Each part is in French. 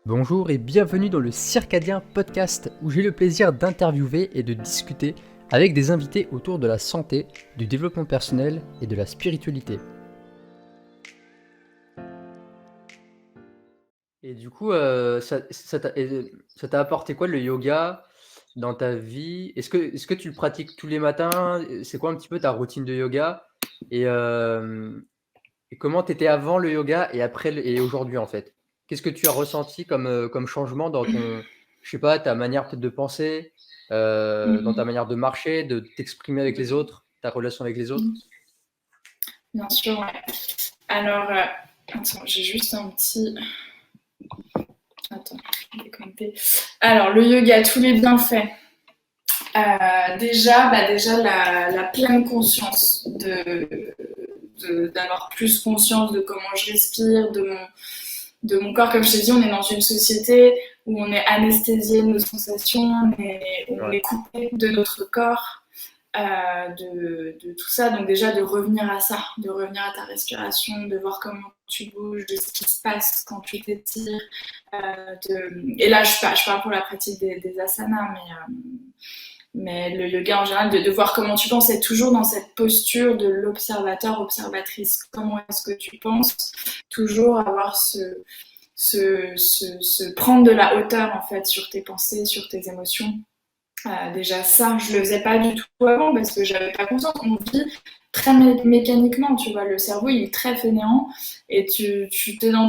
Bonjour et bienvenue dans le Circadien Podcast où j'ai le plaisir d'interviewer et de discuter avec des invités autour de la santé, du développement personnel et de la spiritualité. Et du coup, ça t'a apporté quoi le yoga dans ta vie? Est-ce que tu le pratiques tous les matins? C'est quoi un petit peu ta routine de yoga? Et, euh, et comment t'étais avant le yoga et après et aujourd'hui en fait? Qu'est-ce que tu as ressenti comme changement dans ton, je sais pas, ta manière peut-être de penser, dans ta Mhm. manière de marcher, de t'exprimer avec les autres, ta relation avec les autres? Bien sûr, ouais. Alors, attends, j'ai juste un petit. Attends, je vais décompter. Alors, le yoga, tous les bienfaits. Déjà la pleine conscience d'avoir plus conscience de comment je respire, de mon corps. Comme je t'ai dit, on est dans une société où on est anesthésié de nos sensations, on Ouais. est coupé de notre corps. De tout ça. Donc déjà de revenir à ça, de revenir à ta respiration, de voir comment tu bouges, de ce qui se passe quand tu t'étires. Et là, je parle pour la pratique des asanas, mais le yoga en général, de voir comment tu penses, être toujours dans cette posture de l'observateur, observatrice. Comment est-ce que tu penses? Toujours avoir se prendre de la hauteur en fait sur tes pensées, sur tes émotions. Déjà ça, je le faisais pas du tout avant parce que j'avais pas conscience. On vit très mécaniquement, tu vois, le cerveau il est très fainéant et tu t'es dans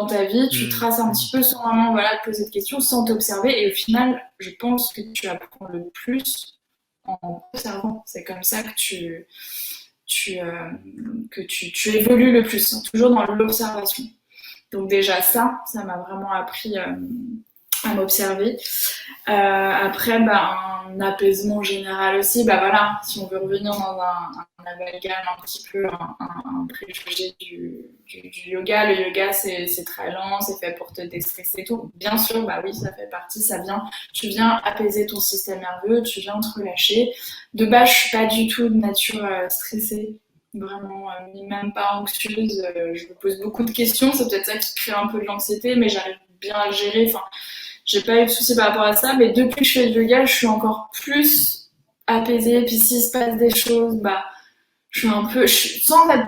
ta vie, tu Mhm. traces un petit peu sans vraiment voilà, te poser de questions, sans t'observer et au final, je pense que tu apprends le plus en observant. C'est comme ça tu, euh, tu évolues le plus, hein, toujours dans l'observation. Donc déjà ça m'a vraiment appris à m'observer. Après, un apaisement général aussi. Bah voilà, si on veut revenir dans un amalgame un petit peu, un préjugé du yoga, le yoga c'est très lent, c'est fait pour te déstresser et tout. Bien sûr, bah oui, ça fait partie, ça vient, tu viens apaiser ton système nerveux, tu viens te relâcher. De base, je suis pas du tout de nature stressée. Vraiment, ni même pas anxieuse. Je me pose beaucoup de questions, c'est peut-être ça qui crée un peu de l'anxiété, mais j'arrive bien à le gérer. Enfin, j'ai pas eu de soucis par rapport à ça, mais depuis que je fais du yoga, je suis encore plus apaisée. Puis s'il se passe des choses, bah, je suis un peu, sans être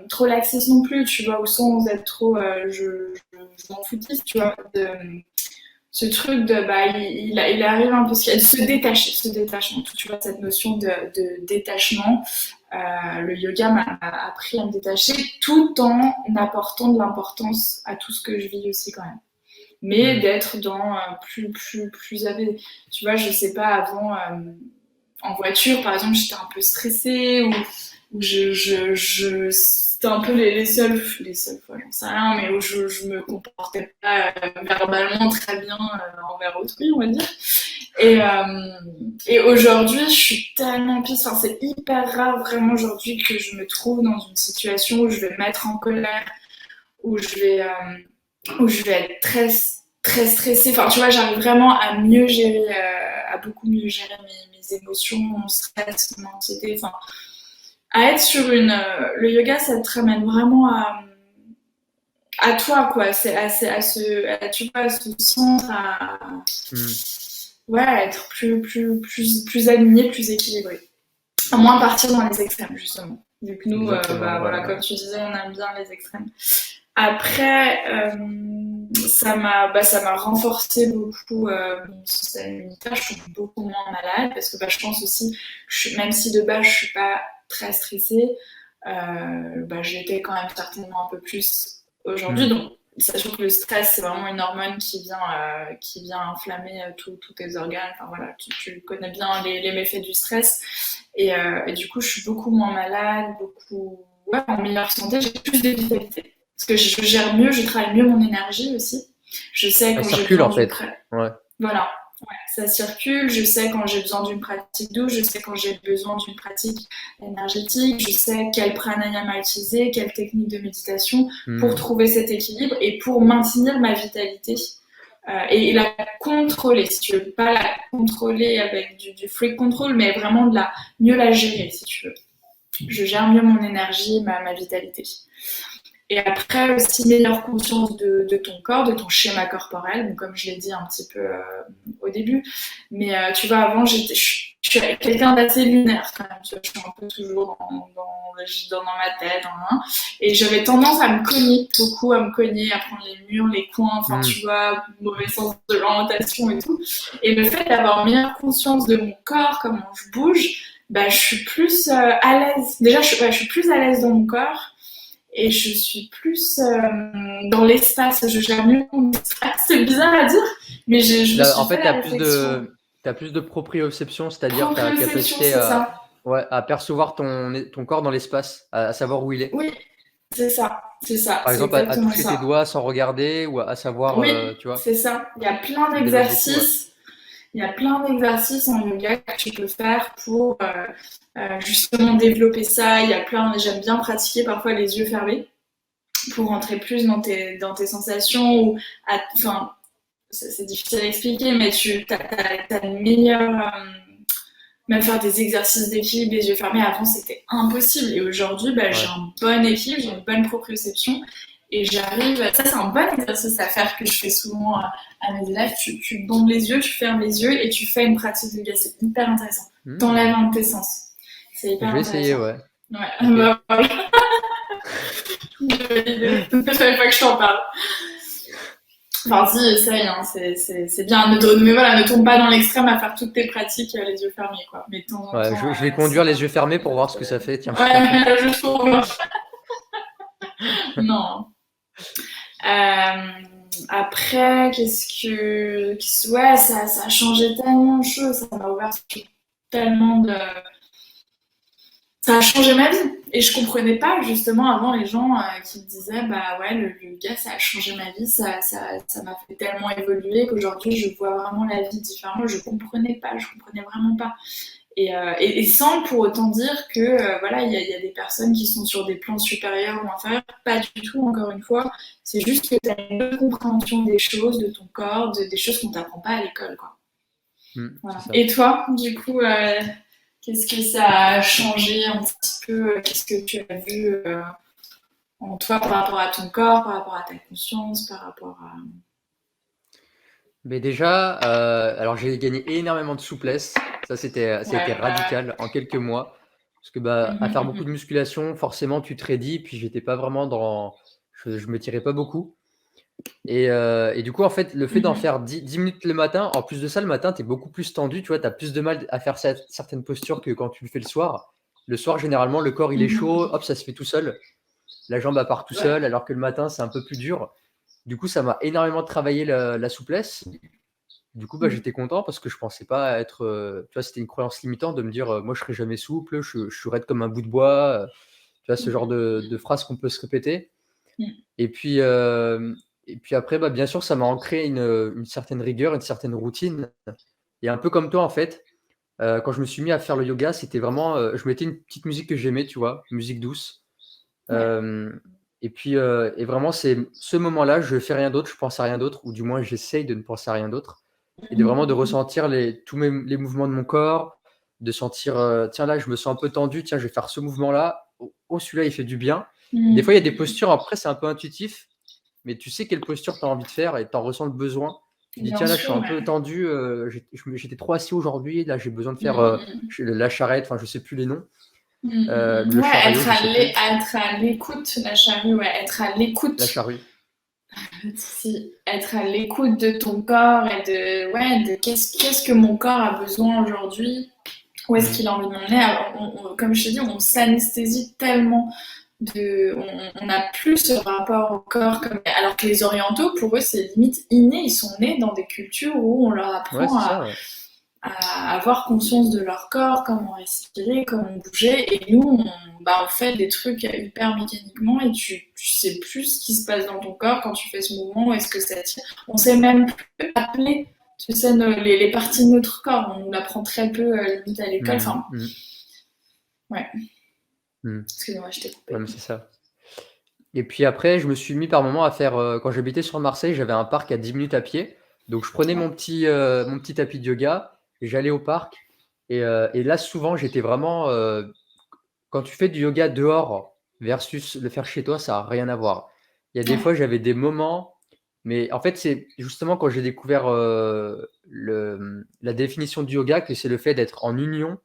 trop laxiste non plus, tu vois, ou sans être trop, je m'en foutiste, tu vois, de ce truc de, bah, il arrive un peu de se détacher, ce détachement, tu vois, cette notion de détachement. Le yoga m'a appris à me détacher tout en apportant de l'importance à tout ce que je vis aussi quand même, mais Mhm. d'être dans plus apaisé. Tu vois, je sais pas, avant, en voiture, par exemple, j'étais un peu stressée ou c'était un peu les seules fois, j'en sais rien, mais où je me comportais pas verbalement très bien envers autrui, on va dire. Et aujourd'hui, je suis tellement pisse, enfin, c'est hyper rare vraiment aujourd'hui que je me trouve dans une situation où je vais me mettre en colère, où où je vais être très stressée. Enfin, tu vois, j'arrive vraiment à mieux gérer, à beaucoup mieux gérer mes émotions, mon stress, mon anxiété. Enfin, à être sur une. Le yoga, ça te ramène vraiment à toi, quoi. C'est tu vois, à ce centre, Mhm. ouais, à être plus aligné, plus équilibré. À moins partir dans les extrêmes, justement. Vu que nous, Exactement, bah ouais, voilà, ouais. comme tu disais, on aime bien les extrêmes. Après, ça m'a renforcé beaucoup mon système immunitaire. Je suis beaucoup moins malade parce que bah, je pense aussi, même si de base je suis pas très stressée, bah, je l'étais quand même certainement un peu plus aujourd'hui. Mhm. Donc, sachant que le stress, c'est vraiment une hormone qui vient inflammer tous tes organes. Enfin voilà, tu connais bien les méfaits du stress. Et du coup, je suis beaucoup moins malade, beaucoup ouais, en meilleure santé, j'ai plus de vitalité. Parce que je gère mieux, je travaille mieux mon énergie aussi. Je sais Elle quand j'ai circule besoin en d'une fait. pratique. Ouais. Voilà, ouais, ça circule. Je sais quand j'ai besoin d'une pratique douce, je sais quand j'ai besoin d'une pratique énergétique, je sais quel pranayama utiliser, quelle technique de méditation pour Mhm. trouver cet équilibre et pour maintenir ma vitalité. Et la contrôler, si tu veux. Pas la contrôler avec du free control, mais vraiment mieux la gérer, si tu veux. Je gère mieux mon énergie, ma vitalité. Et après aussi meilleure conscience de ton corps, de ton schéma corporel, donc comme je l'ai dit un petit peu au début. Mais tu vois, avant, je suis quelqu'un d'assez lunaire quand même. Tu vois, je suis un peu toujours dans ma tête. Et j'avais tendance à me cogner beaucoup, à prendre les murs, les coins, enfin tu vois, mauvais sens de l'orientation et tout. Et le fait d'avoir meilleure conscience de mon corps, comment je bouge, bah, je suis plus à l'aise. Déjà, je suis plus à l'aise dans mon corps. Et je suis plus dans l'espace, je gère mieux mon espace, c'est bizarre à dire, mais je me suis En fait fait, la réflexion. t'as plus de proprioception, c'est-à-dire ta Proprioception, capacité c'est ça. ouais, à percevoir ton corps dans l'espace, à savoir où il est. Oui, c'est ça, Par c'est exemple, à exactement toucher tes ça. doigts sans regarder ou à savoir, Oui, tu vois, c'est ça. Il y a plein ça développe beaucoup. Ouais. d'exercices. Il y a plein d'exercices en yoga que tu peux faire pour justement développer ça. Il y a j'aime bien pratiquer parfois les yeux fermés pour rentrer plus dans tes sensations ou, enfin, c'est difficile à expliquer, mais tu as une meilleure. Même faire des exercices d'équilibre les yeux fermés, avant c'était impossible. Et aujourd'hui, bah, j'ai Ouais. un bon équilibre, j'ai une bonne proprioception. Et j'arrive. Ça, c'est un bon exercice à faire que je fais souvent à mes élèves. Tu bandes les yeux, tu fermes les yeux et tu fais une pratique de yoga. C'est hyper intéressant. T'enlèves un de tes sens. C'est hyper Je vais essayer, intéressant. ouais. Ouais, Ok. bah voilà. Je savais pas que je t'en parle. Enfin, si, essaye, hein, c'est bien. Mais voilà, ne tombe pas dans l'extrême à faire toutes tes pratiques les yeux fermés, quoi. Mais de temps en Ouais, temps, je vais conduire les yeux fermés pour voir ce que ça fait, tiens. Ouais, je trouve. Non. Après, ouais, ça a changé tellement de choses, ça m'a ouvert sur tellement de. Ça a changé ma vie. Et je comprenais pas, justement, avant les gens qui me disaient, bah ouais, le yoga, ça a changé ma vie, ça m'a fait tellement évoluer qu'aujourd'hui, je vois vraiment la vie différemment. Je comprenais vraiment pas. Et sans pour autant dire que voilà, il y a des personnes qui sont sur des plans supérieurs ou inférieurs, pas du tout, encore une fois. C'est juste que tu as une autre compréhension des choses, de ton corps, des choses qu'on t'apprend pas à l'école, quoi. Voilà. Et toi, du coup, qu'est-ce que ça a changé un petit peu? Qu'est-ce que tu as vu en toi par rapport à ton corps, par rapport à ta conscience, par rapport à... Mais déjà, alors j'ai gagné énormément de souplesse. Ça, ça a été radical en quelques mois. Parce que bah, à faire beaucoup de musculation, forcément, tu te raidis. Puis j'étais pas vraiment dans. Je me tirais pas beaucoup. Et du coup, en fait, le fait d'en faire 10 minutes le matin, en plus de ça, le matin, tu es beaucoup plus tendu. Tu vois, tu as plus de mal à faire certaines postures que quand tu le fais le soir. Le soir, généralement, le corps, il est chaud. Hop, ça se fait tout seul. La jambe, elle part tout seul. Alors que le matin, c'est un peu plus dur. Du coup, ça m'a énormément travaillé la souplesse. Du coup, bah, j'étais content parce que je pensais pas être. Tu vois, c'était une croyance limitante de me dire moi, je serai jamais souple, je suis raide comme un bout de bois. Tu vois, ce genre de phrases qu'on peut se répéter. Et puis, après, bah, bien sûr, ça m'a ancré une certaine rigueur, une certaine routine. Et un peu comme toi, en fait, quand je me suis mis à faire le yoga, c'était vraiment. Je mettais une petite musique que j'aimais, tu vois, une musique douce. Et puis, et vraiment, c'est ce moment-là, je fais rien d'autre, je pense à rien d'autre, ou du moins, j'essaye de ne penser à rien d'autre. Et de ressentir tous les mouvements de mon corps, de sentir, tiens là, je me sens un peu tendu, tiens, je vais faire ce mouvement-là. Oh, celui-là, il fait du bien. Des fois, il y a des postures, après, c'est un peu intuitif, mais tu sais quelle posture tu as envie de faire et tu en ressens le besoin. Tu dis, tiens, là, je suis un peu tendu, j'étais trop assis aujourd'hui, là, j'ai besoin de faire la charrette, enfin, je sais plus les noms. Le chariot, être à l'écoute, la charrue, ouais, être à l'écoute. La charrue. Être à l'écoute de ton corps et de qu'est-ce que mon corps a besoin aujourd'hui, où est-ce qu'il a envie de m'emmener. Comme je te dis, on s'anesthésie tellement. On n'a plus ce rapport au corps alors que les orientaux, pour eux, c'est limite inné. Ils sont nés dans des cultures où on leur apprend à avoir conscience de leur corps, comment respirer, comment bouger. Et nous, on fait des trucs hyper mécaniquement et tu sais plus ce qui se passe dans ton corps quand tu fais ce mouvement, est-ce que ça tire. On sait même plus appeler, tu sais, les parties de notre corps. On l'apprend très peu, limite à l'école. Ouais. Excusez-moi, je t'ai coupé. Ouais, mais c'est ça. Et puis après, je me suis mis par moment à faire. Quand j'habitais sur Marseille, j'avais un parc à 10 minutes à pied. Donc je prenais mon petit tapis de yoga, j'allais au parc. Et là, souvent, j'étais vraiment. Quand tu fais du yoga dehors, versus le faire chez toi, ça n'a rien à voir. Il y a des fois, j'avais des moments, mais en fait, c'est justement quand j'ai découvert la définition du yoga, que c'est le fait d'être en union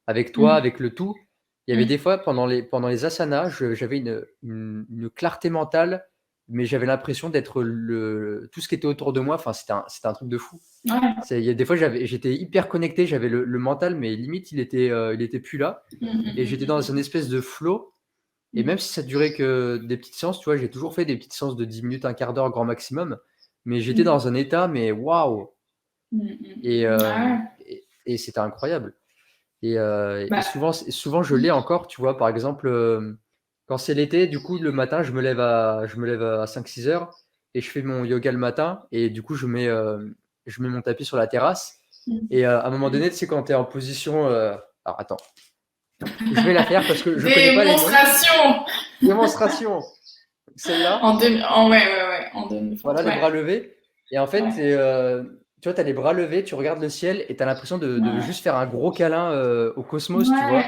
avec toi, avec le tout. Il y avait des fois, pendant les asanas, j'avais une clarté mentale, mais j'avais l'impression d'être tout ce qui était autour de moi. Enfin, c'était un truc de fou. Ouais. Il y a des fois, j'étais hyper connecté, j'avais le mental, mais limite, il était plus là. Et j'étais dans une espèce de flow. Et même si ça durait que des petites séances, tu vois, j'ai toujours fait des petites séances de 10 minutes, un quart d'heure, grand maximum. Mais j'étais dans un état, mais waouh! Et, Ouais. et c'était incroyable. Et Bah, souvent, je l'ai encore, tu vois, par exemple, quand c'est l'été, du coup, le matin, je me lève à 5-6 heures et je fais mon yoga le matin. Et du coup, je mets mon tapis sur la terrasse. Et à un moment donné, tu sais, quand tu es en position. Alors, attends. Je vais la faire parce que je connais pas les noms. démonstration Démonstration. Celle-là. ouais, en demi Voilà, les ouais. bras levés. Et en fait, Ouais. tu vois, tu as les bras levés, tu regardes le ciel et tu as l'impression de Ouais. juste faire un gros câlin au cosmos, tu vois. Ouais.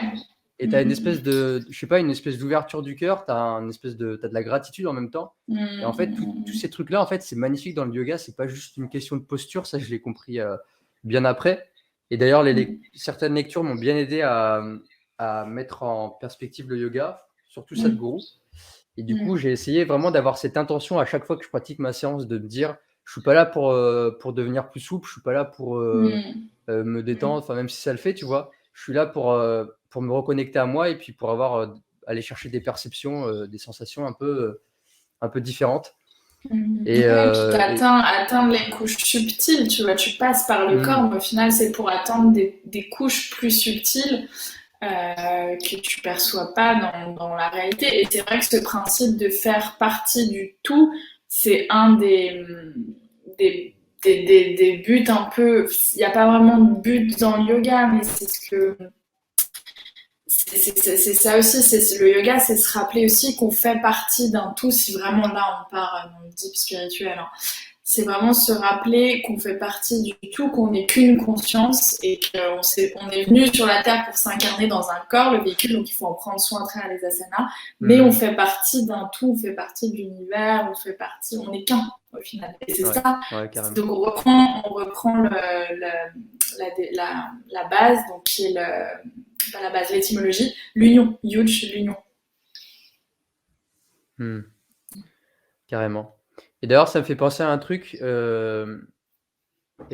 Et tu as une espèce je sais pas, une espèce d'ouverture du cœur, tu as t'as de la gratitude en même temps. Et en fait, tous ces trucs-là, en fait, c'est magnifique dans le yoga. C'est pas juste une question de posture, ça, je l'ai compris bien après. Et d'ailleurs, certaines lectures m'ont bien aidé à mettre en perspective le yoga, surtout Sadhguru. Et du coup, j'ai essayé vraiment d'avoir cette intention à chaque fois que je pratique ma séance de me dire, je suis pas là pour devenir plus souple, je suis pas là pour me détendre, enfin même si ça le fait, tu vois. Je suis là pour me reconnecter à moi et puis pour aller chercher des perceptions, des sensations un peu différentes. Et, Ouais, puis et- atteindre les couches subtiles, tu vois, tu passes par le corps, Hmm, mais au final, c'est pour atteindre des couches plus subtiles que tu perçois pas dans la réalité. Et c'est vrai que ce principe de faire partie du tout, c'est un des, des buts un peu. Il n'y a pas vraiment de but dans le yoga, mais c'est ce que. C'est ça aussi, le yoga, c'est se rappeler aussi qu'on fait partie d'un tout, si vraiment là on part dans le deep spirituel, hein. C'est vraiment se rappeler qu'on fait partie du tout, qu'on n'est qu'une conscience et on est venu sur la Terre pour s'incarner dans un corps, le véhicule, donc il faut en prendre soin à travers les asanas, mais on fait partie d'un tout, on fait partie de l'univers, on n'est qu'un au final. Et c'est ça. ouais, carrément. Donc on reprend la base, donc qui est pas la base, l'étymologie, l'union, yuj, l'union. Hmm, carrément. Et d'ailleurs, ça me fait penser à un truc, et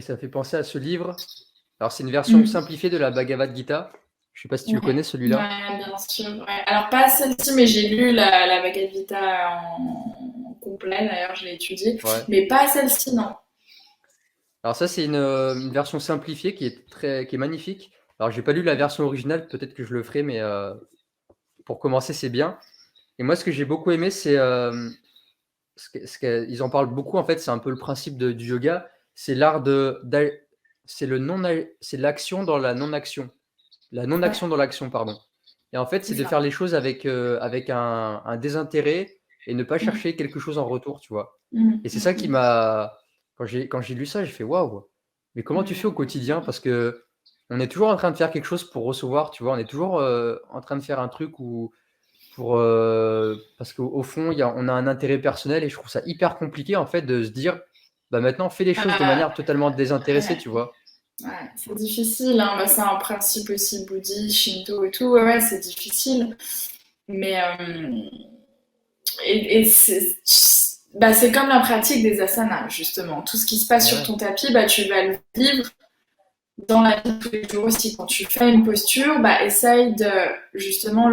ça me fait penser à ce livre. Alors, c'est une version simplifiée de la Bhagavad Gita. Je sais pas si tu le connais, celui-là. Ouais, bien sûr. Ouais. Alors, pas celle-ci, mais j'ai lu la Bhagavad Gita en complet, d'ailleurs, je l'ai étudiée. Ouais. Mais pas celle-ci, non. Alors ça, c'est une version simplifiée qui est magnifique. Alors, j'ai pas lu la version originale, peut-être que je le ferai, mais pour commencer, c'est bien. Et moi, ce que j'ai beaucoup aimé, c'est ils en parlent beaucoup, en fait, c'est un peu le principe du yoga. C'est l'art c'est l'action dans la non-action. La non-action dans l'action, pardon. Et en fait, c'est de faire les choses avec un désintérêt et ne pas chercher quelque chose en retour, tu vois. Et c'est ça qui m'a. Quand j'ai lu ça, j'ai fait waouh, mais comment tu fais au quotidien? Parce que on est toujours en train de faire quelque chose pour recevoir, tu vois. On est toujours en train de faire un truc parce qu'au fond, on a un intérêt personnel et je trouve ça hyper compliqué en fait de se dire, bah maintenant, fais les choses de manière totalement désintéressée, tu vois. Ouais, c'est difficile, hein. Bah, c'est un principe aussi bouddhiste, shinto et tout. Ouais, c'est difficile. Mais c'est comme la pratique des asanas, justement. Tout ce qui se passe sur ton tapis, bah, tu vas le vivre dans la vie de tous les jours aussi. Quand tu fais une posture, bah, essaye de justement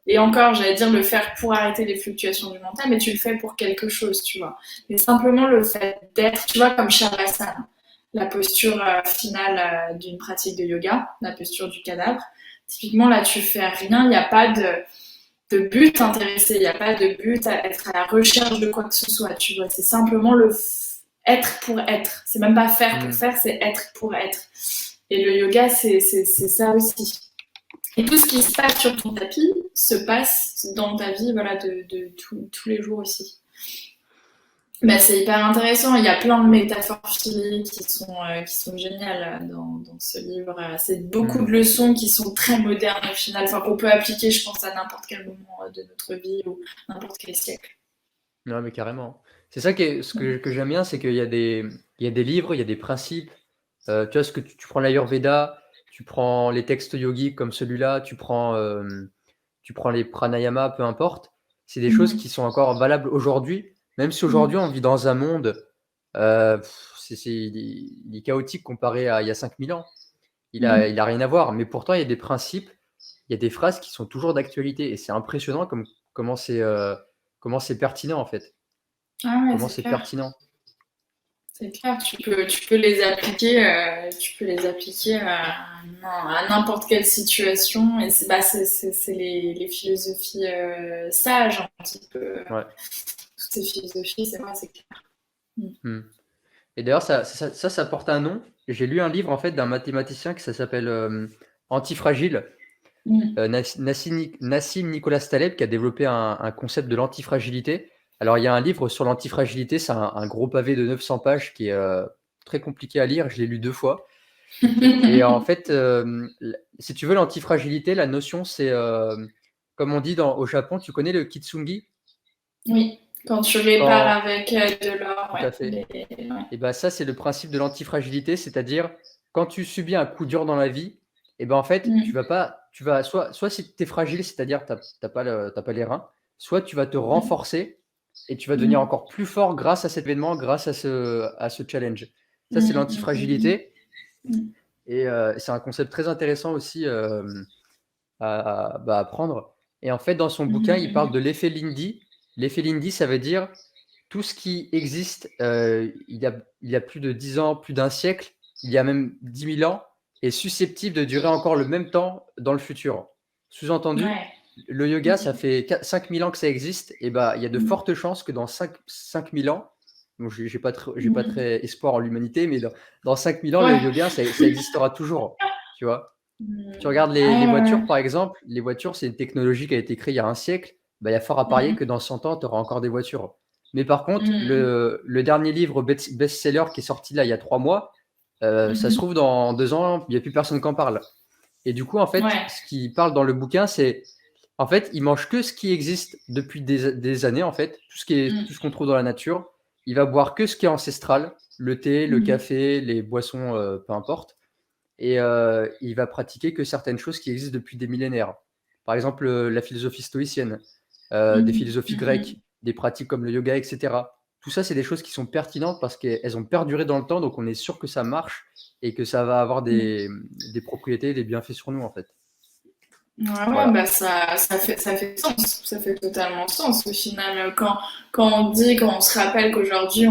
et encore, j'allais dire le faire pour arrêter les fluctuations du mental, mais tu le fais pour quelque chose, tu vois. Mais simplement le fait d'être, tu vois, comme Shavasana, la posture finale d'une pratique de yoga, la posture du cadavre. Typiquement, là, tu fais rien, il n'y a pas de but intéressé, il n'y a pas de but à être à la recherche de quoi que ce soit, tu vois. C'est simplement être pour être. C'est même pas faire pour faire, c'est être pour être. Et le yoga, c'est ça aussi. Et tout ce qui se passe sur ton tapis se passe dans ta vie, voilà, de tous les jours aussi. Bah, c'est hyper intéressant. Il y a plein de métaphores filées qui sont géniales dans ce livre. C'est beaucoup de Hmm. leçons qui sont très modernes au final, enfin, qu'on peut appliquer, je pense, à n'importe quel moment de notre vie ou n'importe quel siècle. Non, mais carrément. C'est ça que j'aime bien, c'est qu'il y a des livres, il y a des principes. Tu vois, tu prends l'Ayurveda, tu prends les textes yogiques comme celui-là, tu prends les pranayama, peu importe. C'est des choses Mhm. qui sont encore valables aujourd'hui, même si aujourd'hui Mhm. on vit dans un monde, il est chaotique comparé à il y a 5000 ans. Mhm. Il a rien à voir, mais pourtant il y a des principes, il y a des phrases qui sont toujours d'actualité et c'est impressionnant comment c'est pertinent en fait. Ah ouais, Comment c'est c'est clair. pertinent. C'est clair, tu peux les appliquer à n'importe quelle situation. Et c'est les philosophies sages, un petit peu. Ouais. Toutes ces philosophies, c'est vrai, c'est clair. Mm. Hmm. Et d'ailleurs, ça porte un nom. J'ai lu un livre en fait d'un mathématicien qui ça s'appelle Antifragile. Mm. Nassim Nicolas Taleb qui a développé un concept de l'antifragilité. Alors, il y a un livre sur l'antifragilité, c'est un gros pavé de 900 pages qui est très compliqué à lire. Je l'ai lu 2 fois. Et en fait, si tu veux, l'antifragilité, la notion, c'est comme on dit au Japon, tu connais le kitsungi? Oui, quand tu répares Quand, avec de l'or, tout ouais. à fait. Et ben ça, c'est le principe de l'antifragilité, c'est-à-dire quand tu subis un coup dur dans la vie, et ben en fait, tu Mm. vas pas, tu vas soit si tu es fragile, c'est-à-dire t'as pas les reins, soit tu vas te Mm. renforcer et tu vas devenir Mm. encore plus fort grâce à cet événement, grâce à ce challenge. Ça, c'est Mm. Mm. Mm. l'antifragilité Mm. et c'est un concept très intéressant aussi à apprendre. Et en fait, dans son bouquin, il parle Mm. de l'effet Lindy. L'effet Lindy, ça veut dire tout ce qui existe il y a plus de 10 ans, plus d'un siècle, il y a même 10 000 ans, est susceptible de durer encore le même temps dans le futur. Sous-entendu, Ouais. le yoga, ça fait 5000 ans que ça existe, et bah, il y a de Mm. fortes chances que dans 5000 ans, bon, j'ai pas Mm. très espoir en l'humanité, mais dans 5000 ans, le Ouais. yoga, ça existera toujours, tu vois. Tu Mm. regardes les Ouais, ouais, voitures, ouais. par exemple, les voitures, c'est une technologie qui a été créée il y a un siècle. Bah, il y a fort à parier que Mm. dans 100 ans, tu auras encore des voitures. Mais par contre, Mm. le dernier livre best-seller qui est sorti là il y a 3 mois, ça se Mhm. trouve dans 2 ans, il n'y a plus personne qui en parle. Et du coup, en fait, Ouais. ce qu'il parle dans le bouquin, c'est en fait, il mange que ce qui existe depuis des années, en fait, tout Mm. ce qu'on trouve dans la nature. Il va boire que ce qui est ancestral, le thé, le Mhm. café, les boissons, peu importe. Et il va pratiquer que certaines choses qui existent depuis des millénaires. Par exemple, la philosophie stoïcienne, des Mhm. philosophies Mhm. grecques, des pratiques comme le yoga, etc. Tout ça, c'est des choses qui sont pertinentes parce qu'elles ont perduré dans le temps, donc on est sûr que ça marche et que ça va avoir Mm. des propriétés, des bienfaits sur nous, en fait. Ouais, ouais, Voilà. bah ça fait sens, ça fait totalement sens au final. Quand on se rappelle qu'aujourd'hui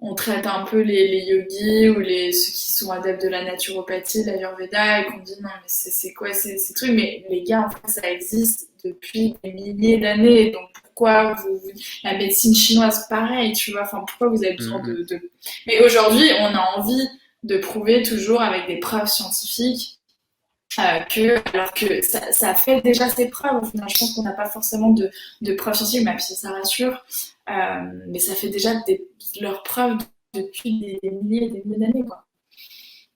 on traite un peu les yogis ou ceux qui sont adeptes de la naturopathie, l'Ayurveda, et qu'on dit non, mais c'est quoi ces trucs? Mais les gars, en fait, ça existe depuis des milliers d'années, donc pourquoi la médecine chinoise, pareil, tu vois, enfin, pourquoi vous avez besoin Mm, Mais aujourd'hui, on a envie de prouver toujours avec des preuves scientifiques alors que ça fait déjà ses preuves. Au final, je pense qu'on n'a pas forcément de preuves scientifiques, même si ça rassure, mais ça fait déjà leurs preuves depuis des milliers et des milliers d'années, quoi.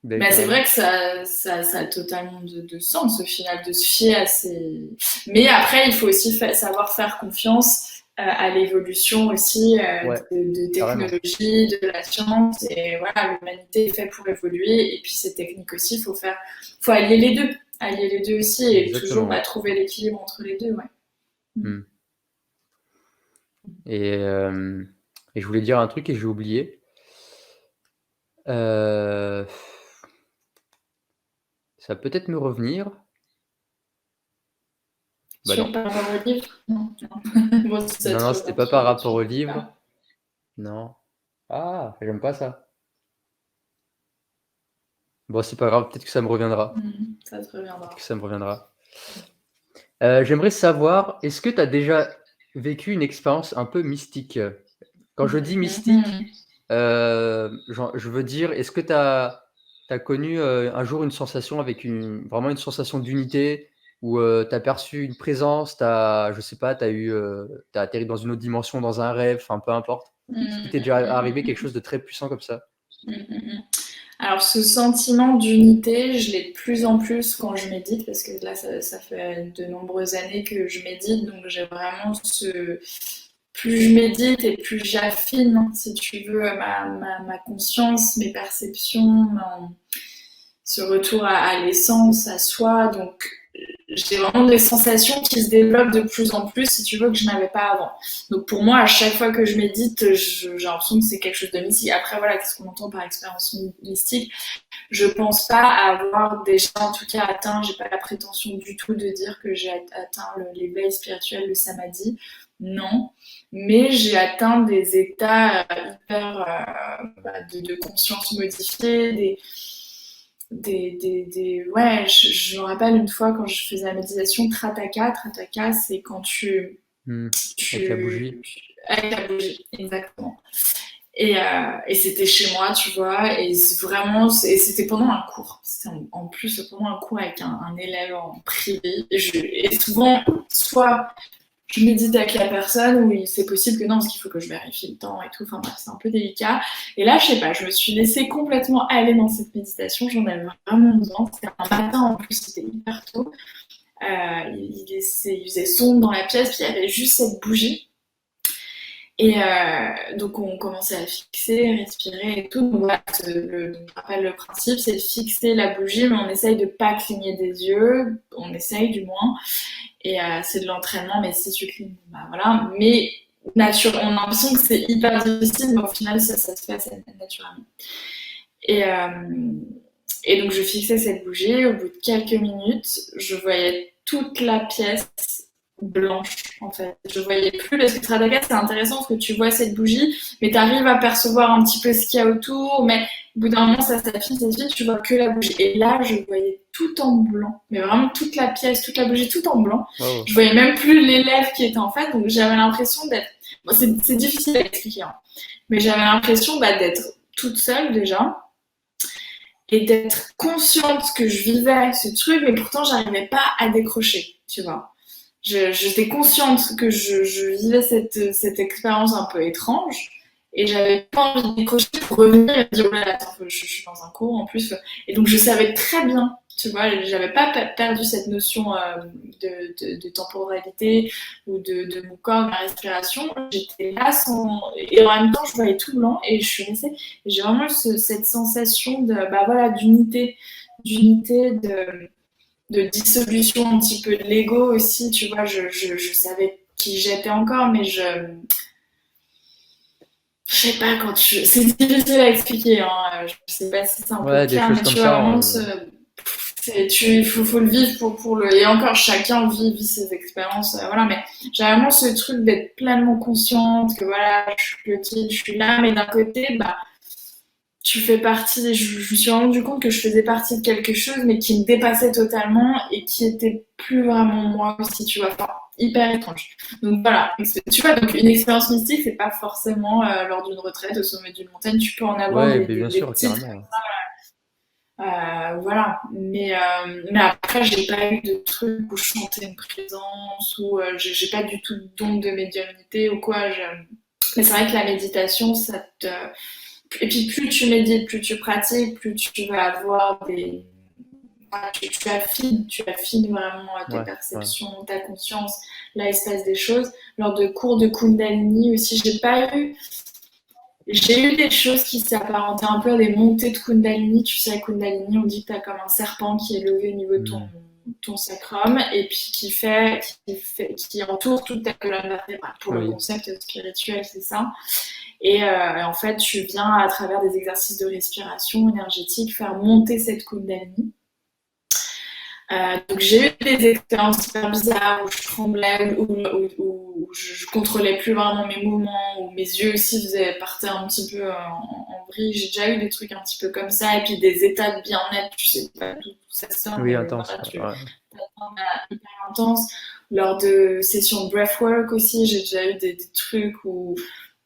ben, Mais c'est vrai carrément. que ça a totalement de sens au final de se fier à ces. Mais après, il faut aussi savoir faire confiance à l'évolution aussi Ouais, de carrément. technologie, de la science. Et voilà, l'humanité est faite pour évoluer. Et puis ces techniques aussi, faut allier les deux. Allier les deux aussi et toujours Exactement, ouais. trouver l'équilibre entre les deux. Ouais. Mm. Et, euh, et je voulais dire un truc et j'ai oublié. Euh, Ça va peut-être me revenir. Bah non. Par rapport au livre. Non, non. Bon, si ça Non, te non, c'était revient, pas par rapport tu au me dis livre. pas. Non. Ah, j'aime pas ça. Bon, c'est pas grave, peut-être que ça me reviendra. Ça te Peut-être que reviendra. ça me reviendra. J'aimerais savoir, est-ce que tu as déjà vécu une expérience un peu mystique? Quand je dis mystique, Mhm. je veux dire, est-ce que tu as connu un jour une sensation avec vraiment une sensation d'unité où tu as perçu une présence, je sais pas, t'as atterri dans une autre dimension, dans un rêve, enfin peu importe. Est-ce qu'il t'est déjà arrivé quelque chose de très puissant comme ça? Alors, ce sentiment d'unité, je l'ai de plus en plus quand je médite, parce que là, ça fait de nombreuses années que je médite, donc j'ai vraiment ce... Plus je médite et plus j'affine, hein, si tu veux, ma conscience, mes perceptions, ce retour à l'essence, à soi. Donc, j'ai vraiment des sensations qui se développent de plus en plus, si tu veux, que je n'avais pas avant. Donc, pour moi, à chaque fois que je médite, j'ai l'impression que c'est quelque chose de mystique. Après, voilà, qu'est-ce qu'on entend par expérience mystique? Je pense pas avoir déjà, en tout cas, atteint, j'ai pas la prétention du tout de dire que j'ai atteint l'éveil spirituel, le samadhi. Non. Mais j'ai atteint des états hyper de conscience modifiée, ouais, je me rappelle une fois quand je faisais la méditation Trataka. Trataka, c'est quand Avec la bougie. avec la bougie, exactement. Et c'était chez moi, tu vois, et c'était pendant un cours. C'était en plus pendant un cours avec un élève en privé. Et souvent, soit je médite avec la personne ou c'est possible que non, parce qu'il faut que je vérifie le temps et tout. Enfin bref, c'est un peu délicat. Et là, je sais pas, je me suis laissée complètement aller dans cette méditation. J'en avais vraiment besoin. C'était un matin en plus, c'était hyper tôt. Il faisait sombre dans la pièce, puis il y avait juste cette bougie. Et donc on commençait à fixer, respirer et tout. Donc voilà, je rappelle le principe, c'est de fixer la bougie, mais on essaye de pas cligner des yeux. On essaye du moins. Et c'est de l'entraînement, mais si tu clignes, bah voilà. Mais on a l'impression que c'est hyper difficile, mais au final, ça se fait assez naturellement. Et donc je fixais cette bougie. Au bout de quelques minutes, je voyais toute la pièce blanche en fait. Je voyais plus parce que Tradaka c'est intéressant parce que tu vois cette bougie, mais tu arrives à percevoir un petit peu ce qu'il y a autour, mais au bout d'un moment ça s'affiche, tu vois que la bougie. Et là je voyais tout en blanc, mais vraiment toute la pièce, toute la bougie, tout en blanc. Wow. Je voyais même plus l'élève qui était en fait, donc j'avais l'impression d'être... Bon, c'est difficile à expliquer, hein. Mais j'avais l'impression d'être toute seule déjà et d'être consciente que je vivais ce truc, mais pourtant j'arrivais pas à décrocher, tu vois. J'étais consciente que je vivais cette expérience un peu étrange et j'avais pas envie de décrocher pour revenir et me dire, oh là là, attends, je suis dans un cours en plus. Et donc je savais très bien, tu vois, j'avais pas perdu cette notion de temporalité ou de mon corps, de ma respiration. J'étais là et en même temps je voyais tout blanc et je suis restée. Et j'ai vraiment cette sensation d'unité, de dissolution un petit peu de l'ego aussi, tu vois, je savais qui j'étais encore, mais je sais pas quand tu... C'est difficile à expliquer, hein. Je sais pas si c'est un peu clair, mais tu vois vraiment il faut le vivre pour le... Et encore, chacun vit ses expériences, voilà, mais j'ai vraiment ce truc d'être pleinement consciente, que voilà, je suis petite, je suis là, mais d'un côté, bah, tu fais partie, je me suis rendu compte que je faisais partie de quelque chose, mais qui me dépassait totalement et qui était plus vraiment moi aussi, tu vois, enfin, hyper étrange. Donc voilà, tu vois, donc une expérience mystique, c'est pas forcément lors d'une retraite au sommet d'une montagne, tu peux en avoir ouais, bien sûr, petites carrément. voilà, mais après j'ai pas eu de truc où je sentais une présence, ou j'ai pas du tout de don de médiumnité ou quoi. Mais c'est vrai que la méditation, ça te... Et puis plus tu médites, plus tu pratiques, plus tu vas avoir des... tu affines vraiment tes perceptions, ta conscience, là il se passe des choses. Lors de cours de Kundalini aussi, j'ai eu des choses qui s'apparentaient un peu à des montées de Kundalini. Tu sais, à Kundalini, on dit que tu as comme un serpent qui est levé au niveau de ton sacrum et puis qui entoure toute ta colonne vertébrale. Pour le concept spirituel, c'est ça. Et en fait, tu viens à travers des exercices de respiration énergétique faire monter cette Kundalini. Donc j'ai eu des expériences super bizarres où je tremblais, où je contrôlais plus vraiment mes mouvements, où mes yeux aussi partaient un petit peu en vrille. J'ai déjà eu des trucs un petit peu comme ça, et puis des états de bien-être, tu sais pas d'où ça sort. Oui, intense. Hyper intense. Lors de sessions de breathwork aussi, j'ai déjà eu des trucs où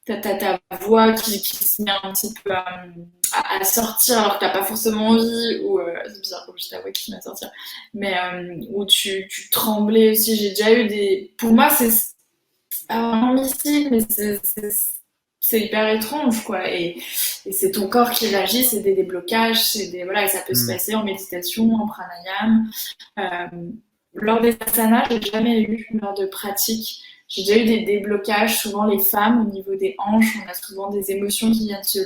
t'as ta voix qui se met un petit peu à sortir alors que t'as pas forcément envie, ou c'est bizarre comme je ta voix qui se met à sortir, mais où tu tremblais aussi. J'ai déjà eu des... Pour moi, c'est pas vraiment mystique, mais c'est hyper étrange, quoi. Et c'est ton corps qui réagit, c'est des déblocages, voilà, et ça peut se Mmh. passer en méditation, en pranayama. Lors des asanas, j'ai jamais eu lors de pratique. J'ai déjà eu des déblocages, souvent les femmes, au niveau des hanches. On a souvent des émotions qui viennent se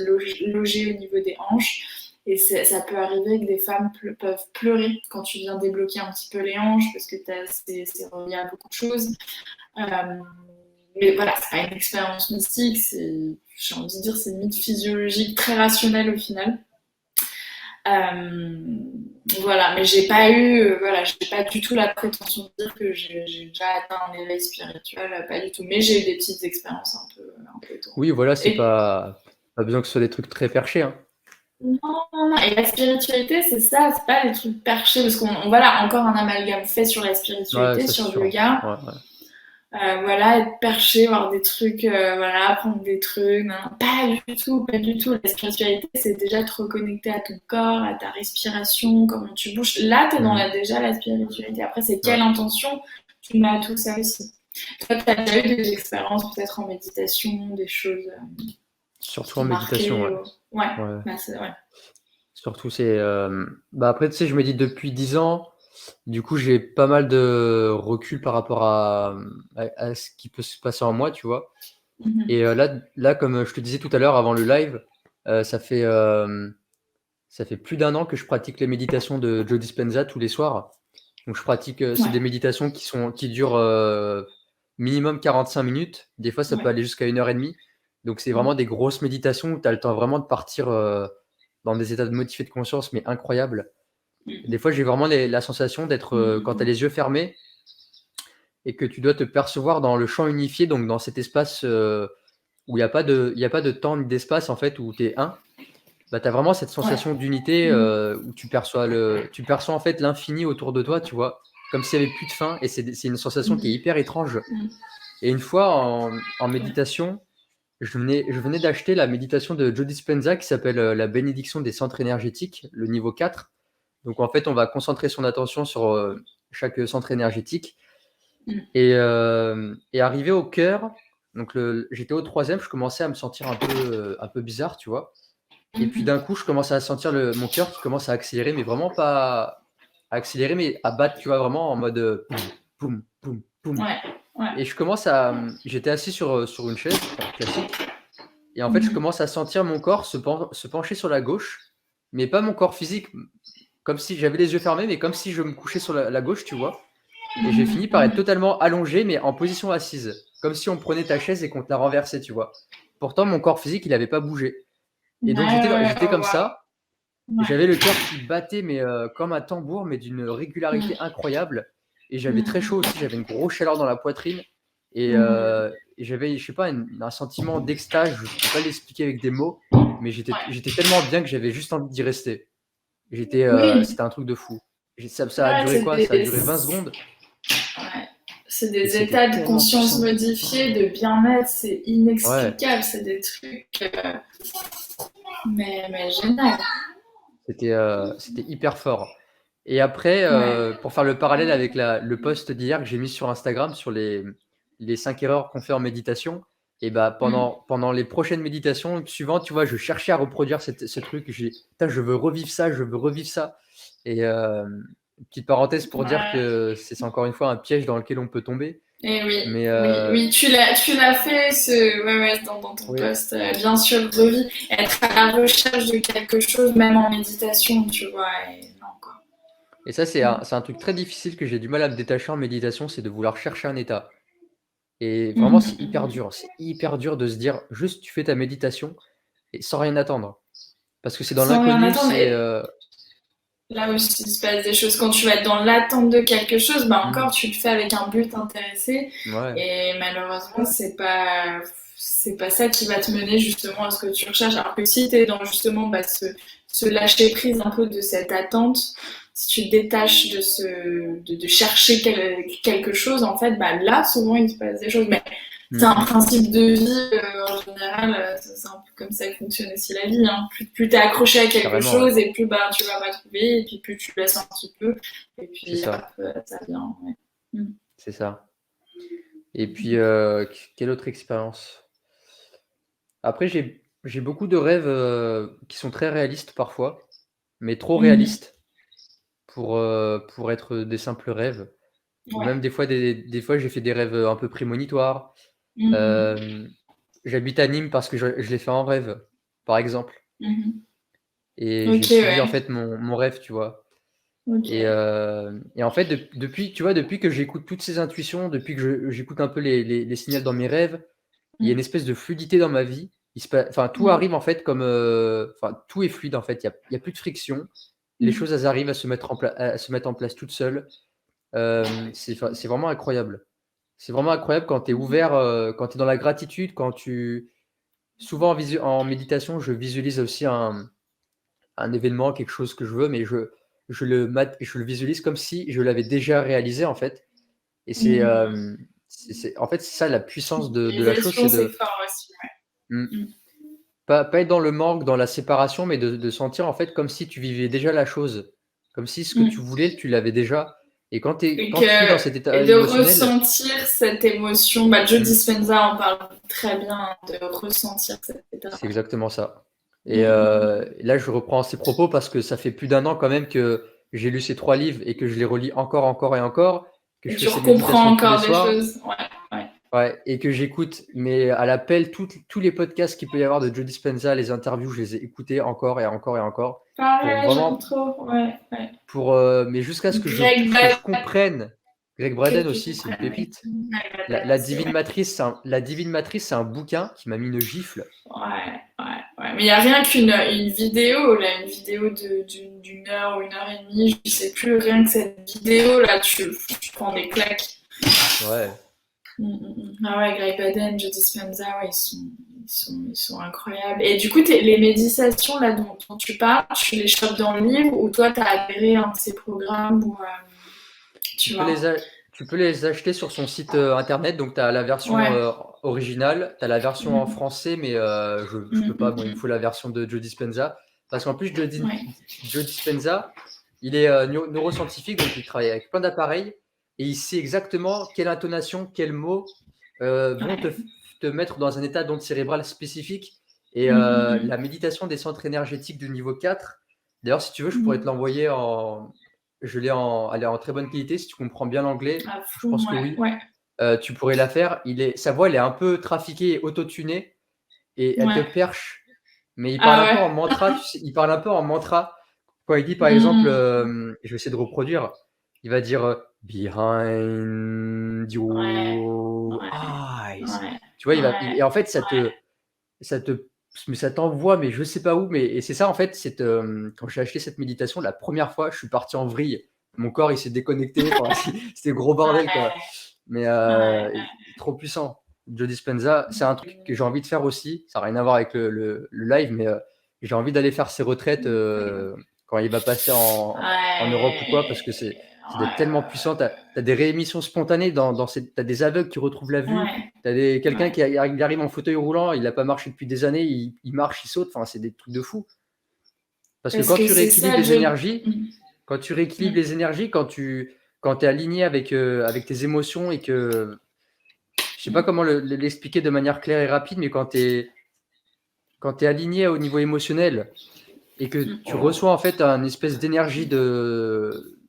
loger au niveau des hanches. Et ça peut arriver que des femmes peuvent pleurer quand tu viens débloquer un petit peu les hanches parce que c'est relié à beaucoup de choses. Euh, mais voilà, c'est pas une expérience mystique, j'ai envie de dire, c'est une mythe physiologique très rationnelle au final. Euh, voilà, mais j'ai pas j'ai pas du tout la prétention de dire que j'ai déjà atteint un éveil spirituel, pas du tout. Mais j'ai eu des petites expériences un peu Oui, étonnantes. voilà, c'est Et pas besoin que ce soit des trucs très perchés, hein. non, non, non. Et la spiritualité, c'est ça, c'est pas des trucs perchés, parce voilà, encore un amalgame fait sur la Ouais, spiritualité, ça, c'est sur le sûr. yoga. Ouais, ouais. Voilà, être perché, voir des trucs, voilà, apprendre des trucs. Non, pas du tout, pas du tout. La spiritualité, c'est déjà te reconnecter à ton corps, à ta respiration, comment tu bouges. Là, t'es dans Mmh. déjà la spiritualité. Après, c'est Ouais. quelle intention tu mets à tout ça aussi. Toi, tu as déjà eu des expériences peut-être en méditation, des choses qui Surtout en t'ont méditation, marqué. ouais. Ouais, Ouais. bah, ouais. Surtout, bah, après, tu sais, je me dis depuis 10 ans, du coup, j'ai pas mal de recul par rapport à ce qui peut se passer en moi, tu vois? Mhm. Et là, comme je te disais tout à l'heure avant le live, heu, ça fait, hem, ça fait plus d'1 an que je pratique les méditations de Joe Dispenza tous les soirs. Donc je pratique, c'est Ouais, des méditations qui durent, minimum 45 minutes. Des fois, ça peut ouais. aller jusqu'à 1 heure et demie. Donc c'est vraiment Mhm. des grosses méditations où tu as le temps vraiment de partir, dans des états de modifiés de conscience, mais incroyables. Et des fois, j'ai vraiment la sensation d'être, quand tu as Mhm. les yeux fermés et que tu dois te percevoir dans le champ unifié, donc dans cet espace, où il y a pas de temps ni d'espace, en fait, où tu es un. Bah, tu as vraiment cette Ouais. sensation d'unité, Mhm. où tu perçois, en fait, l'infini autour de toi, tu vois? Comme s'il y avait plus de fin, et c'est une sensation qui est Mhm. hyper étrange. Mhm. Et une fois en Ouais. méditation, je venais d'acheter la méditation de Joe Dispenza qui s'appelle, la bénédiction des centres énergétiques, le niveau 4. Donc en fait, on va concentrer son attention sur, chaque centre énergétique, Mhm. et arrivé au cœur, donc j'étais au 3e, je commençais à me sentir un peu bizarre, tu vois? Et puis d'un Mhm. coup, je commence à sentir mon cœur qui commence à accélérer, mais vraiment pas à accélérer, mais à battre, tu vois? Vraiment en mode, poum, poum, poum. Ouais. Ouais. Et j'étais assis sur une chaise, enfin classique, et en fait, je Mhm. commence à sentir mon corps se pencher sur la gauche, mais pas mon corps physique, comme si j'avais les yeux fermés, mais comme si je me couchais sur la gauche, tu vois? Et j'ai fini par être Mhm. totalement allongé, mais en position assise, comme si on prenait ta chaise et qu'on te la renversait, tu vois? Pourtant, mon corps physique, il avait pas bougé. Et donc Ouais, j'étais oh, comme waouh. ça, et Ouais. j'avais le cœur qui battait, mais comme un tambour, mais d'une régularité Mhm. incroyable. Et j'avais très chaud Mhm. aussi, j'avais une grosse chaleur dans la poitrine, Mhm. et j'avais, je sais pas, un sentiment d'extase, je peux pas l'expliquer avec des mots, mais Ouais. j'étais tellement bien que j'avais juste envie d'y rester. Oui. C'était un truc de fou. Ça a Ouais, duré quoi? Ça a duré 20 secondes, ouais. C'est et des c'était états de tellement conscience puissant. modifiés, de bien-être, c'est Ouais, inexplicable, c'est des trucs, mais génial. c'était hyper fort. Et après, Ouais. pour faire le parallèle avec le post d'hier que j'ai mis sur Instagram sur les 5 erreurs qu'on fait en méditation, et bah, Mm. pendant les prochaines méditations suivantes, tu vois, je cherchais à reproduire ce truc. Putain, je veux revivre ça, je veux revivre ça. Et petite parenthèse pour dire Ouais. que c'est encore une fois un piège dans lequel on peut tomber. Et oui, Mais oui, oui, tu l'as fait ouais, ouais, dans ton oui. post. Bien sûr, revis, être à la recherche de quelque chose, même en méditation, tu vois. Et non, quoi. Et ça, Mm. c'est un truc très difficile que j'ai du mal à me détacher en méditation, c'est de vouloir chercher un état. Et vraiment, Mhm, c'est hyper mhm. dur. C'est hyper dur de se dire juste tu fais ta méditation et sans rien attendre. Parce que c'est dans Sans rien l'inconnu, attendre. Et là aussi, il se passe des choses. Quand tu vas être dans l'attente de quelque chose, bah encore, tu le fais avec un but intéressé. Ouais. Et malheureusement, c'est pas ça qui va te mener justement à ce que tu recherches. Alors que si tu es dans justement bah, ce lâcher prise un peu de cette attente, si tu te détaches de chercher quelque chose, en fait, bah là, souvent, il se passe des choses. Mais c'est un Mmh. principe de vie, en général, c'est un peu comme ça que fonctionne aussi la vie. Hein. Plus t'es accroché à quelque Carrément, ouais. chose, et plus bah, tu vas pas trouver, et puis plus tu laisses un petit peu, et C'est puis hop, ça, ça vient. Ouais. Mm. c'est ça. Et puis, quelle autre expérience? Après, j'ai beaucoup de rêves qui sont très réalistes parfois, mais trop Mhm. réalistes pour être des simples rêves. Ou Ouais. même des fois, j'ai fait des rêves un peu prémonitoires. Mhm. Euh, J'habite à Nîmes parce que je l'ai fait en rêve, par exemple. Mhm. Et j'ai Ok, suivi en ouais. fait mon rêve, tu vois. Ok. Et en fait, depuis, tu vois, depuis que j'écoute toutes ces intuitions, depuis que j'écoute un peu les signaux dans mes rêves, il y a une Mhm. espèce de fluidité dans ma vie. Enfin, tout Mhm. arrive en fait comme, enfin, tout est fluide en fait. Il y a plus de friction. Les Mhm. choses, elles arrivent à se mettre en place toutes seules. C'est vraiment incroyable. C'est vraiment incroyable quand tu es ouvert, quand tu es dans la gratitude, souvent en méditation, je visualise aussi un événement, quelque chose que je veux, mais je le visualise comme si je l'avais déjà réalisé en fait. Et Mhm. en fait, c'est ça la puissance de la chose, Visualisation, c'est c'est de fort aussi. hmm, Ouais. pas être dans le manque, dans la séparation, mais de sentir en fait comme si tu vivais déjà la chose, comme si ce que tu Mhm. voulais, tu l'avais déjà. Et Et, quand tu es dans cet et état de émotionnel, ressentir cette émotion. Bah, Joe hmm, Dispenza en parle très bien, de ressentir cet état. c'est exactement ça. Et Mhm. là, je reprends ces propos parce que ça fait plus d'un an quand même que j'ai lu ces 3 livres et que je les relis encore, encore et encore, que Et je fais tu ces recomprends méditations tous les encore des soirs. choses. Ouais, ouais. Ouais, et que j'écoute, mais à l'appel, tous les podcasts qu'il peut y avoir de Joe Dispenza, les interviews, je les ai écoutés encore et encore et encore, pour Pareil, j'aime vraiment, trop. Ouais, ouais. mais jusqu'à ce Greg que je Braden, comprenne. Greg que Braden tu aussi, c'est une comprennes, oui. pépite. Greg La, Braden la aussi, Divine ouais. Matrice, La Divine Matrice, c'est un bouquin qui m'a mis une gifle. Ouais, ouais, ouais. Mais il n'y a rien qu'une vidéo, là, une vidéo d'une heure ou une heure et demie, je sais plus, rien que cette vidéo, là, tu prends des claques. Ouais. Ah ouais, Greg Baden, Joe Dispenza, ouais, ils sont incroyables. Et du coup, les méditations là dont tu parles, tu les chopes dans le livre ou toi, t'as adhéré à un de ces programmes ou Tu tu peux vois? tu peux les acheter sur son site internet. Donc, tu as la version Ouais. originale, tu as la version en Mm, français, mais je mm, peux pas. mm, Moi, il me faut la version de Joe Dispenza. Parce qu'en plus, ouais. Joe Dispenza, il est neuroscientifique, donc il travaille avec plein d'appareils et il sait exactement quelle intonation, quels mots vont Ouais. te mettre dans un état d'onde cérébrale spécifique. Et Mm, mm, la mm. méditation des centres énergétiques du niveau 4, d'ailleurs, si tu veux, je pourrais te Mm. l'envoyer elle est en très bonne qualité. Si tu comprends bien l'anglais, À je fond, pense que ouais, oui. ouais, Tu pourrais la faire. Sa voix, elle est un peu trafiquée et autotunée et elle te ouais. perche. Mais il parle Ah un peu ouais. en mantra, tu sais, il parle un peu en mantra. Quand il dit, par exemple, Mm. je vais essayer de reproduire, il va dire Behind Ouais, your ouais, eyes. ouais, Tu vois, ouais, et en fait, ça te, mais ça t'envoie, mais je sais pas où. Et c'est ça, en fait, quand j'ai acheté cette méditation, la première fois, je suis parti en vrille. Mon corps, il s'est déconnecté. Enfin, c'était gros bordel, quoi. ouais, Mais ouais. trop puissant. Joe Dispenza, c'est un truc que j'ai envie de faire aussi. Ça n'a rien à voir avec le live, mais j'ai envie d'aller faire ses retraites Incroyable. quand il va passer en Europe ou quoi, parce que Ouais, ça doit être tellement puissant. Tu as des réémissions spontanées tu as des aveugles qui retrouvent la vue. ouais, Tu as quelqu'un ouais. qui arrive en fauteuil roulant, il n'a pas marché depuis des années, il marche, il saute. Enfin, c'est des trucs de fou. Parce que Parce que c'est ça, quand tu rééquilibres les énergies, quand tu es aligné avec tes émotions et que je sais pas comment l'expliquer de manière claire et rapide, mais quand tu es aligné au niveau émotionnel et que tu reçois en fait une espèce d'énergie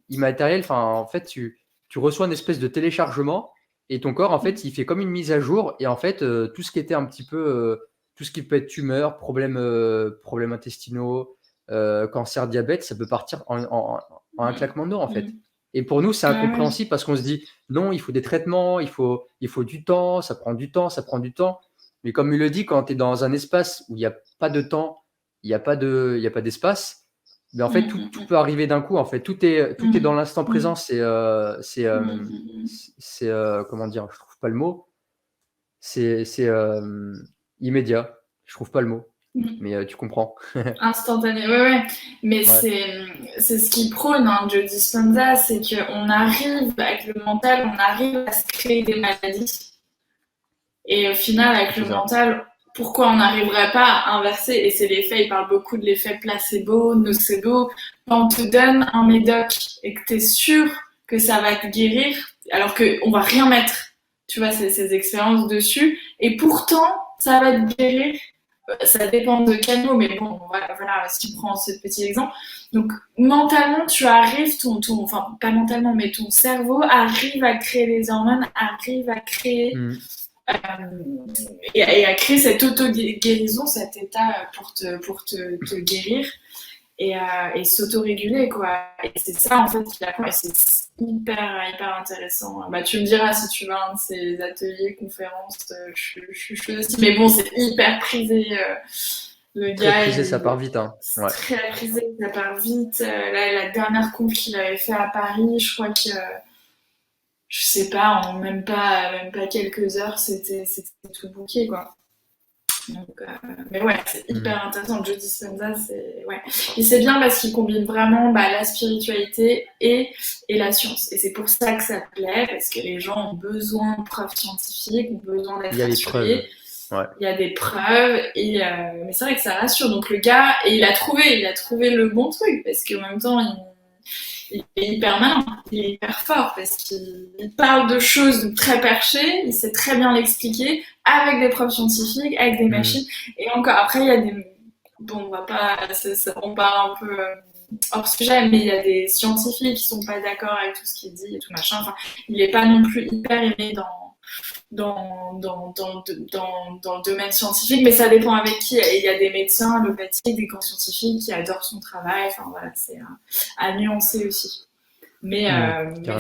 immatérielle, enfin en fait tu reçois une espèce de téléchargement et ton corps en fait il fait comme une mise à jour et en fait tout ce qui était un petit peu tout ce qui peut être tumeur, problèmes intestinaux, cancer, diabète, ça peut partir en un claquement de doigts en fait. Et pour nous, c'est Ouais, ouais. incompréhensible parce qu'on se dit non, il faut des traitements, il faut du temps, ça prend du temps, ça prend du temps. Mais comme il le dit, quand tu es dans un espace où il n'y a pas de temps, il y a pas d'espace, mais en fait, tout peut arriver d'un coup. En fait, tout est dans l'instant présent. Comment dire, je trouve pas le mot. C'est immédiat. Je trouve pas le mot, mais tu comprends. Instantané, ouais, ouais. Mais Ouais, c'est ce qu'il prône, hein, Joe Dispenza, c'est qu'on arrive, avec le mental, on arrive à se créer des maladies. Et au final, avec c'est le ça. mental, pourquoi on n'arriverait pas à inverser? Et c'est l'effet, il parle beaucoup de l'effet placebo, nocebo. Quand on te donne un médoc et que tu es sûr que ça va te guérir, alors qu'on va rien mettre, tu vois, ces expériences dessus, et pourtant, ça va te guérir. ça dépend de quel mot, mais bon, voilà, si tu prends ce petit exemple. Donc, mentalement, tu arrives, enfin, pas mentalement, mais ton cerveau arrive à créer les hormones, arrive à créer et à créer cette auto-guérison, cet état pour te guérir et s'auto-réguler, quoi. Et c'est ça, en fait, qu'il apprend, et c'est hyper intéressant. Bah, tu me diras si tu vas à un de ces ateliers, conférences, je suis chaude aussi. Mais bon, c'est hyper prisé. Le Très gars, prisé, ça part vite, hein. c'est Ouais. très prisé, ça part vite. Là, la dernière conf qu'il avait fait à Paris, je crois que, je sais pas, en même pas quelques heures, c'était tout booké, quoi. Donc, mais ouais, c'est hyper intéressant. Joe Dispenza, c'est ouais. Et c'est bien parce qu'il combine vraiment la spiritualité et la science. Et c'est pour ça que ça plaît, parce que les gens ont besoin de preuves scientifiques, ont besoin Il d'être y a les preuves. rassurés. Ouais. Il y a des preuves, mais c'est vrai que ça rassure. Donc le gars, et il a trouvé le bon truc, parce qu'en même temps, il est hyper malin, il est hyper fort, parce qu'il parle de choses très perchées, il sait très bien l'expliquer, avec des preuves scientifiques, avec des machines. Et encore, après, il y a des... Bon, on va pas... on part un peu hors sujet, mais il y a des scientifiques qui sont pas d'accord avec tout ce qu'il dit et tout machin. Enfin, il est pas non plus hyper aimé dans le domaine scientifique, mais ça dépend avec qui. Et il y a des médecins allopathiques, des grands scientifiques qui adorent son travail. Enfin voilà, c'est à nuancer aussi. Mais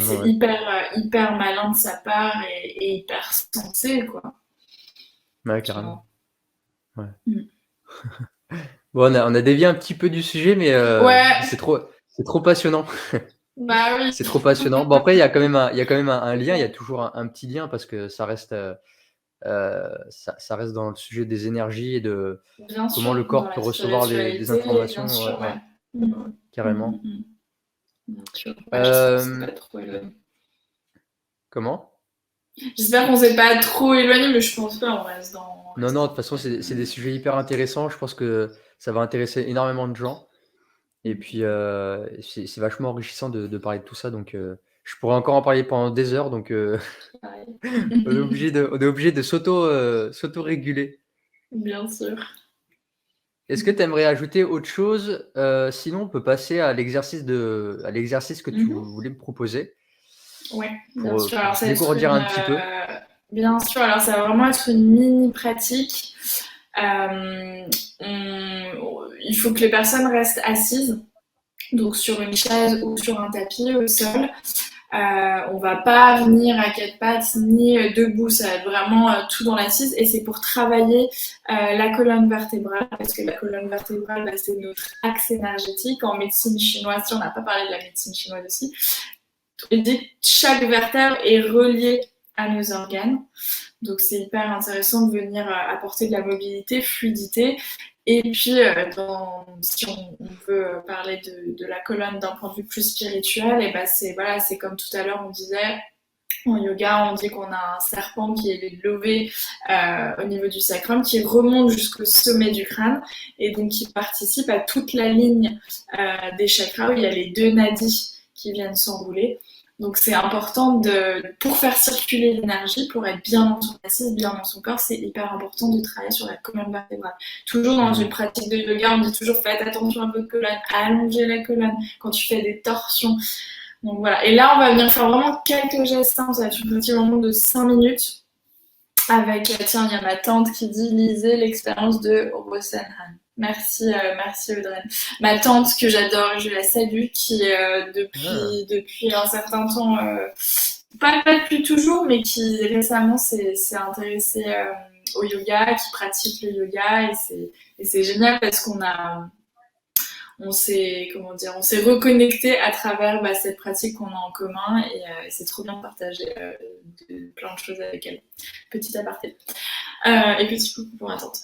c'est ouais. hyper malin de sa part et hyper sensé, quoi. Ouais, carrément. Ouais. Bon, on a dévié un petit peu du sujet, mais ouais. c'est trop passionnant. Bah oui. C'est trop passionnant. Bon, après, il y a quand même un lien, il y a toujours un petit lien, parce que ça reste dans le sujet des énergies et de bien comment sûr, le corps peut recevoir des informations. Bien sûr, carrément. Bien sûr. Ouais, j'espère qu'on s'est pas trop éloigné. Comment? J'espère qu'on s'est pas trop éloigné, mais je pense pas, on reste dans... Non, de toute façon, c'est des sujets hyper intéressants. Je pense que ça va intéresser énormément de gens. Et puis, c'est vachement enrichissant de parler de tout ça. Donc, je pourrais encore en parler pendant des heures. Donc, on est obligé de s'auto-réguler. Bien sûr. Est-ce que tu aimerais ajouter autre chose? Sinon, on peut passer à l'exercice que tu voulais me proposer. Ouais, bien sûr. Alors, Pour dégourdir un petit peu. Bien sûr, alors ça va vraiment être une mini pratique. Il faut que les personnes restent assises, donc sur une chaise ou sur un tapis au sol. On va pas venir à quatre pattes ni debout, ça va être vraiment tout dans l'assise, et c'est pour travailler la colonne vertébrale, parce que la colonne vertébrale, c'est notre axe énergétique. En médecine chinoise, si on n'a pas parlé de la médecine chinoise aussi, chaque vertèbre est reliée à nos organes. Donc c'est hyper intéressant de venir apporter de la mobilité, fluidité. Et puis, si on veut parler de la colonne d'un point de vue plus spirituel, et c'est comme tout à l'heure on disait, en yoga, on dit qu'on a un serpent qui est levé au niveau du sacrum, qui remonte jusqu'au sommet du crâne, et donc qui participe à toute la ligne des chakras, où il y a les 2 nadis qui viennent s'enrouler. Donc c'est important pour faire circuler l'énergie, pour être bien dans son assise, bien dans son corps, c'est hyper important de travailler sur la colonne vertébrale. Toujours dans une pratique de yoga, on dit toujours faites attention à votre colonne, allongez la colonne quand tu fais des torsions. Donc voilà. Et là, on va venir faire vraiment quelques gestes simples, ça va être un petit moment de 5 minutes. Avec, tiens, il y a ma tante qui dit lisez l'expérience de Rosenhan. Merci Audrey. Ma tante que j'adore, je la salue, qui depuis un certain temps, pas depuis toujours, mais qui récemment s'est intéressée au yoga, qui pratique le yoga, et c'est génial parce on s'est reconnecté à travers cette pratique qu'on a en commun, et c'est trop bien de partager plein de choses avec elle. Petit aparté. Et petit coucou pour ma tante.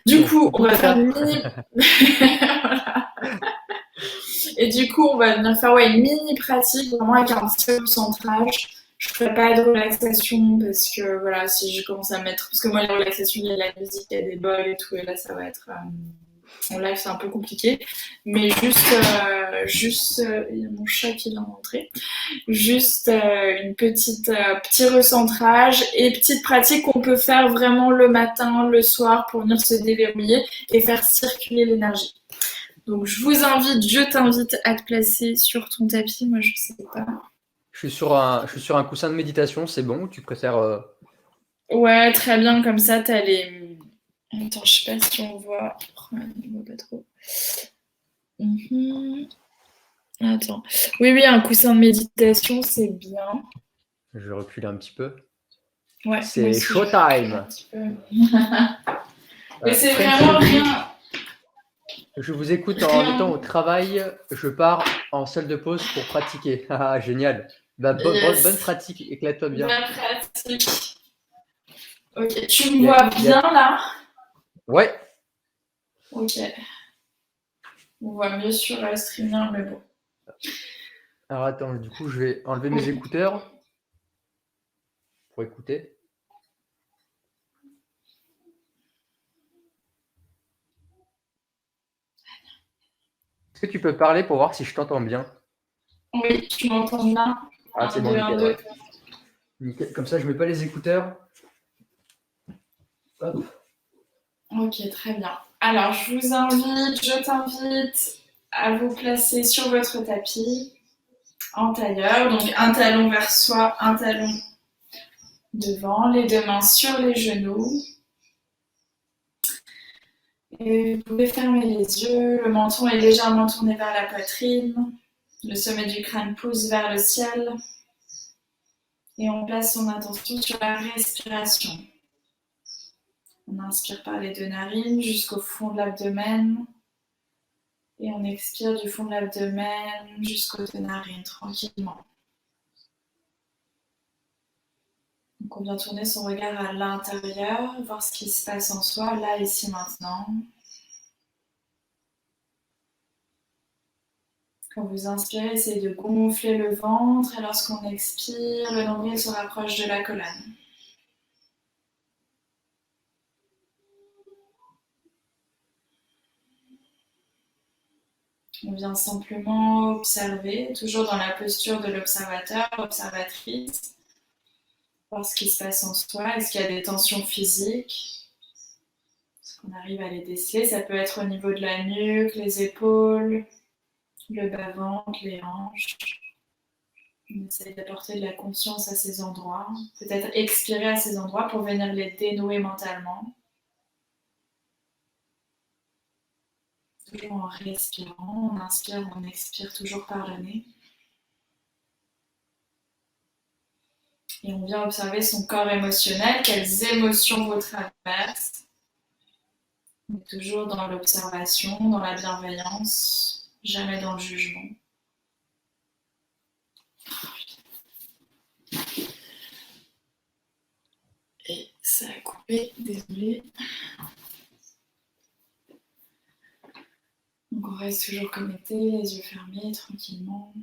Du coup, on va faire une mini... voilà. Et du coup, on va venir faire une mini pratique, vraiment avec un petit peu de centrage. Je ne ferai pas de relaxation parce que si je commence à mettre... Parce que moi, la relaxation, il y a de la musique, il y a des bols et tout, et là, ça va être... En live, c'est un peu compliqué. Mais il y a mon chat qui vient d'entrer. Juste petit recentrage et petite pratique qu'on peut faire vraiment le matin, le soir pour venir se déverrouiller et faire circuler l'énergie. Donc je t'invite à te placer sur ton tapis. Moi, je sais pas. Je suis sur un coussin de méditation, c'est bon? Tu préfères Ouais, très bien. Comme ça, t'as les. Attends, je sais pas si on voit. Oh, on voit pas trop. Attends. Oui, un coussin de méditation, c'est bien. Je vais reculer un petit peu. Ouais, c'est showtime. Mais c'est vraiment rien. Je vous écoute en étant au travail. Je pars en salle de pause pour pratiquer. Ah, génial. Bah, bonne pratique. Éclate-toi bien. Bonne pratique. Ok, tu me vois bien là? Ouais. Ok. On voit mieux sur Streamer, mais bon. Alors attends, du coup, je vais enlever mes écouteurs pour écouter. Est-ce que tu peux parler pour voir si je t'entends bien? Oui, tu m'entends bien. Ah, c'est bon, nickel. Ouais. Nickel. Comme ça, je mets pas les écouteurs. Hop. Ok, très bien. Alors, je t'invite à vous placer sur votre tapis en tailleur. Donc, un talon vers soi, un talon devant, les deux mains sur les genoux. Et vous pouvez fermer les yeux. Le menton est légèrement tourné vers la poitrine. Le sommet du crâne pousse vers le ciel. Et on place son attention sur la respiration. On inspire par les deux narines jusqu'au fond de l'abdomen. Et on expire du fond de l'abdomen jusqu'aux deux narines, tranquillement. Donc on vient tourner son regard à l'intérieur, voir ce qui se passe en soi, là, ici, maintenant. Quand vous inspirez, essayez de gonfler le ventre. Et lorsqu'on expire, le nombril se rapproche de la colonne. On vient simplement observer, toujours dans la posture de l'observateur, observatrice, voir ce qui se passe en soi. Est-ce qu'il y a des tensions physiques? Est-ce qu'on arrive à les déceler? Ça peut être au niveau de la nuque, les épaules, le bas-ventre, les hanches. On essaye d'apporter de la conscience à ces endroits. Peut-être expirer à ces endroits pour venir les dénouer mentalement. Toujours en respirant, on inspire, on expire toujours par le nez. Et on vient observer son corps émotionnel, quelles émotions vous traversent. On est toujours dans l'observation, dans la bienveillance, jamais dans le jugement. Et ça a coupé, désolé. Donc on reste toujours connecté, les yeux fermés, tranquillement.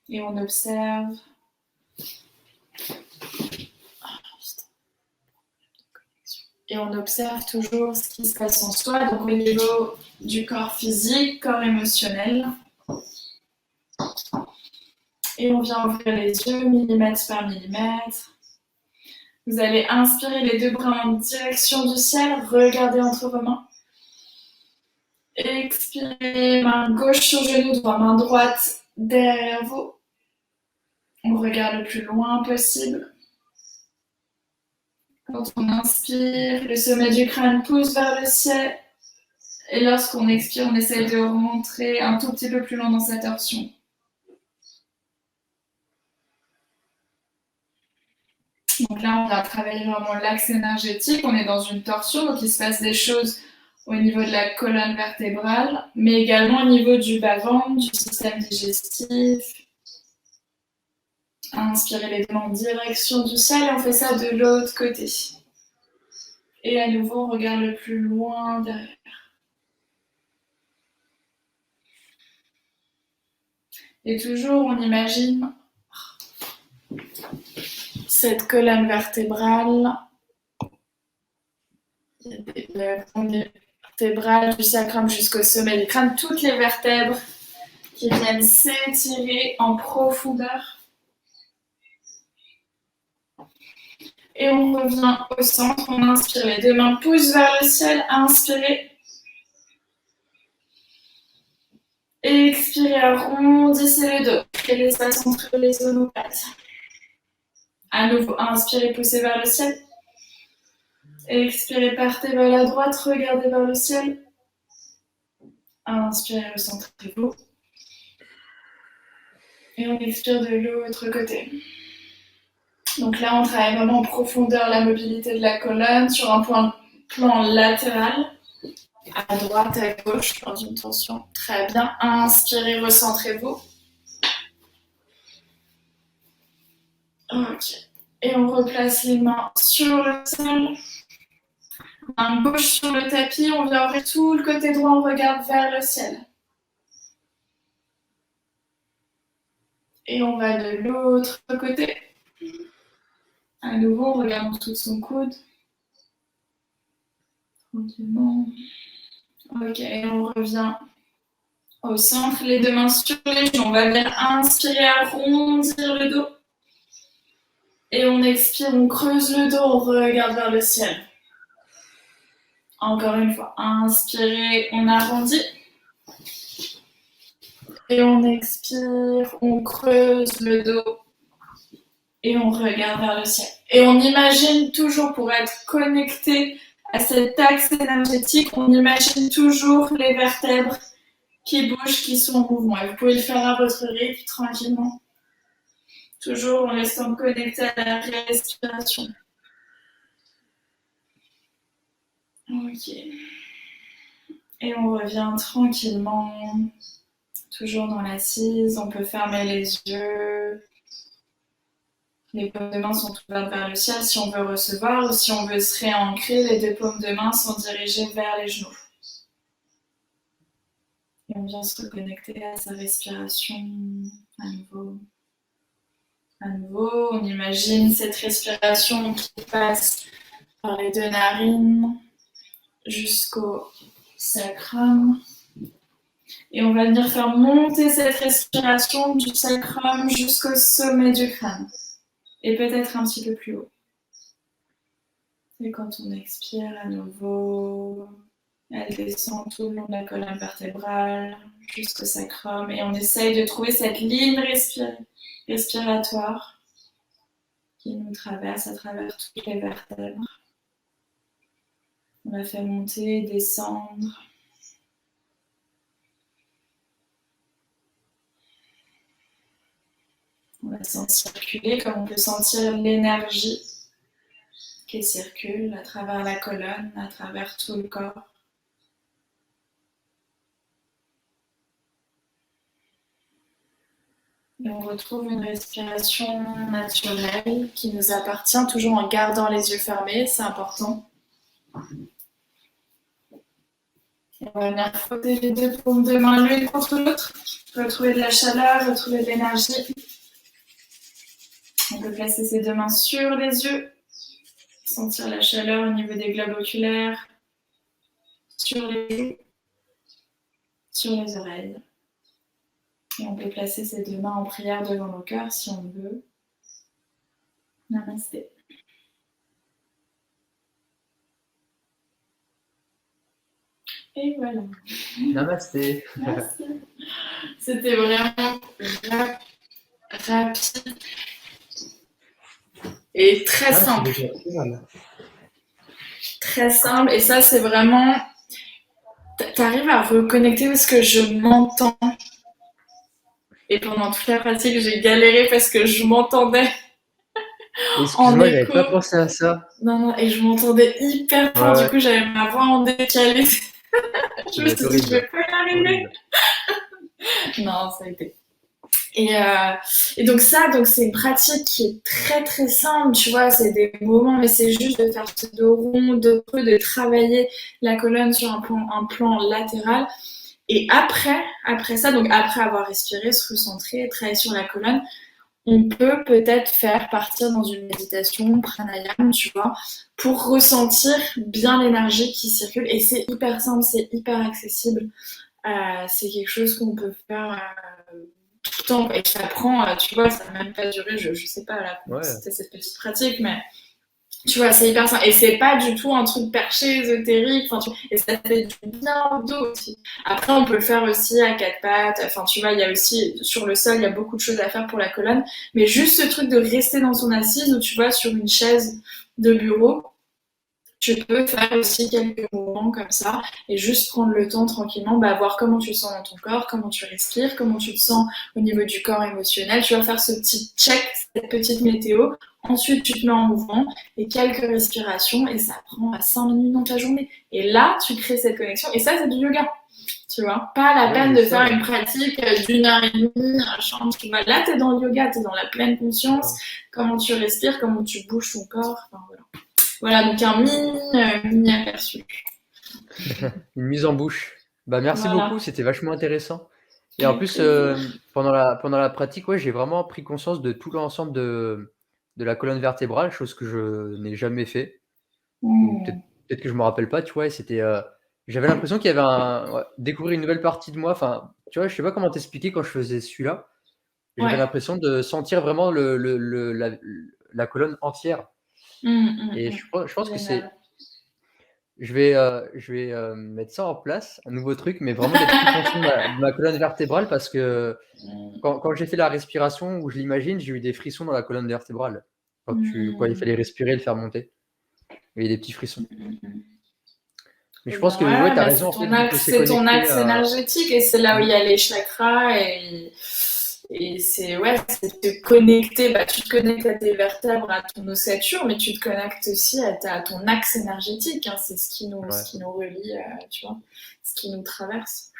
Et on observe. Et on observe toujours ce qui se passe en soi, donc au niveau du corps physique, corps émotionnel. Et on vient ouvrir les yeux, millimètre par millimètre. Vous allez inspirer les deux bras en direction du ciel, regardez entre vos mains. Expirez, main gauche sur genou droit, main droite derrière vous. On regarde le plus loin possible. Quand on inspire, le sommet du crâne pousse vers le ciel. Et lorsqu'on expire, on essaye de remontrer un tout petit peu plus loin dans sa torsion. Donc là, on va travailler vraiment l'axe énergétique. On est dans une torsion, donc il se passe des choses au niveau de la colonne vertébrale, mais également au niveau du bas-ventre, du système digestif. Inspirez les deux mains en direction du ciel et on fait ça de l'autre côté. Et à nouveau, on regarde le plus loin derrière. Et toujours, on imagine cette colonne vertébrale. On est vertébrale du sacrum jusqu'au sommet du crâne, toutes les vertèbres qui viennent s'étirer en profondeur. Et on revient au centre, on inspire, les deux mains poussent vers le ciel, inspirez. Et expirez, arrondissez le dos, et l'espace entre les omoplates. À nouveau, inspirez, poussez vers le ciel. Expirez, partez vers la droite, regardez vers le ciel. Inspirez, recentrez-vous. Et on expire de l'autre côté. Donc là, on travaille vraiment en profondeur la mobilité de la colonne sur un plan latéral, à droite, à gauche, dans une tension. Très bien. Inspirez, recentrez-vous. Ok. Et on replace les mains sur le sol. Main gauche sur le tapis, on vient ouvrir tout le côté droit, on regarde vers le ciel. Et on va de l'autre côté. À nouveau, on regarde tout son coude. Tranquillement. Ok, et on revient au centre, les deux mains sur les genoux. On va bien inspirer, arrondir le dos. Et on expire, on creuse le dos, on regarde vers le ciel. Encore une fois, inspirez, on arrondit. Et on expire, on creuse le dos. Et on regarde vers le ciel. Et on imagine toujours, pour être connecté à cet axe énergétique, on imagine toujours les vertèbres qui bougent, qui sont en mouvement. Et vous pouvez le faire à votre rythme, tranquillement. Toujours en restant connecté à la respiration. Ok. Et on revient tranquillement, toujours dans l'assise. On peut fermer les yeux. Les paumes de main sont ouvertes vers le ciel si on veut recevoir, ou si on veut se réancrer, les deux paumes de main sont dirigées vers les genoux. Et on vient se reconnecter à sa respiration à nouveau. À nouveau, on imagine cette respiration qui passe par les deux narines jusqu'au sacrum. Et on va venir faire monter cette respiration du sacrum jusqu'au sommet du crâne. Et peut-être un petit peu plus haut. Et quand on expire à nouveau, elle descend tout le long de la colonne vertébrale jusqu'au sacrum. Et on essaye de trouver cette ligne respiratoire qui nous traverse à travers toutes les vertèbres. On la fait monter, descendre. On la sent circuler, comme on peut sentir l'énergie qui circule à travers la colonne, à travers tout le corps. Et on retrouve une respiration naturelle qui nous appartient, toujours en gardant les yeux fermés, c'est important. Et on va venir frotter les deux paumes de main l'une contre l'autre, retrouver de la chaleur, retrouver de l'énergie. On peut placer ses deux mains sur les yeux, sentir la chaleur au niveau des globes oculaires, sur les joues, sur les oreilles. Et on peut placer ses deux mains en prière devant nos cœurs si on veut. Namasté. Et voilà. Namasté. Merci. C'était vraiment rapide et très simple. Très simple. Et ça, c'est vraiment... T'arrives à reconnecter parce que je m'entends. Et pendant toute la pratique, j'ai galéré parce que je m'entendais. Excuse-moi, j'avais pas pensé à ça. Non, et je m'entendais hyper fort. Ouais. Du coup, j'avais ma voix en décalé. Je me suis dit, je vais pas y arriver. Non, ça a été. Et donc ça, c'est une pratique qui est très très simple, tu vois, c'est des moments, mais c'est juste de faire ce dos rond, dos creux, de travailler la colonne sur un plan latéral. Et après ça, donc après avoir respiré, se recentrer, travailler sur la colonne, on peut peut-être faire partir dans une méditation, pranayama, tu vois, pour ressentir bien l'énergie qui circule. Et c'est hyper simple, c'est hyper accessible. C'est quelque chose qu'on peut faire tout le temps. Et ça prend, tu vois, ça n'a même pas duré, je sais pas la Ouais, complexité de cette petite pratique, mais tu vois, c'est hyper simple. Et c'est pas du tout un truc perché, ésotérique. Et ça fait du bien au dos aussi. Après, on peut le faire aussi à quatre pattes. Enfin, tu vois, il y a aussi, sur le sol, il y a beaucoup de choses à faire pour la colonne. Mais juste ce truc de rester dans son assise ou tu vois, sur une chaise de bureau, tu peux faire aussi quelques mouvements comme ça et juste prendre le temps tranquillement, voir comment tu te sens dans ton corps, comment tu respires, comment tu te sens au niveau du corps émotionnel. Tu vas faire ce petit check, cette petite météo. Ensuite, tu te mets en mouvement et quelques respirations et ça prend 5 minutes dans ta journée. Et là, tu crées cette connexion et ça, c'est du yoga. Tu vois, pas la ouais, peine j'ai de ça, faire ouais. une pratique d'1 heure et demie, tu vois. Là, t'es dans le yoga, t'es dans la pleine conscience, Grave. comment tu respires, comment tu bouges ton corps. Enfin, voilà. Voilà, donc un mini aperçu. Une mise en bouche. Bah, merci beaucoup, Voilà. c'était vachement intéressant. Et en Avec plus, plaisir. pendant la pratique, ouais, j'ai vraiment pris conscience de tout l'ensemble de la colonne vertébrale, chose que je n'ai jamais fait. Ou peut-être Mmh. peut-être que je me rappelle pas, tu vois? Et c'était, j'avais l'impression qu'il y avait découvrir une nouvelle partie de moi, enfin, tu vois? Je sais pas comment t'expliquer quand je faisais celui-là. J'avais Ouais. l'impression de sentir vraiment la colonne entière et je pense que Génial. je vais mettre ça en place, un nouveau truc, mais vraiment d'être plus conscient de ma colonne vertébrale parce que Mmh. quand j'ai fait la respiration où je l'imagine, j'ai eu des frissons dans la colonne vertébrale. Quand il fallait Mmh. respirer et le faire monter. Il y avait des petits frissons. Mmh. Mais Eh je pense bien, que ouais, ouais, tu as raison en fait, vu que c'est c'est ton connecté axe à énergétique et c'est là où mmh, il y a les chakras et c'est ouais, c'est te connecter. Tu te connectes à tes vertèbres, à ton ossature, mais tu te connectes aussi à ton axe énergétique. Hein, c'est ce ouais. qui nous relie, tu vois, ce qui nous traverse.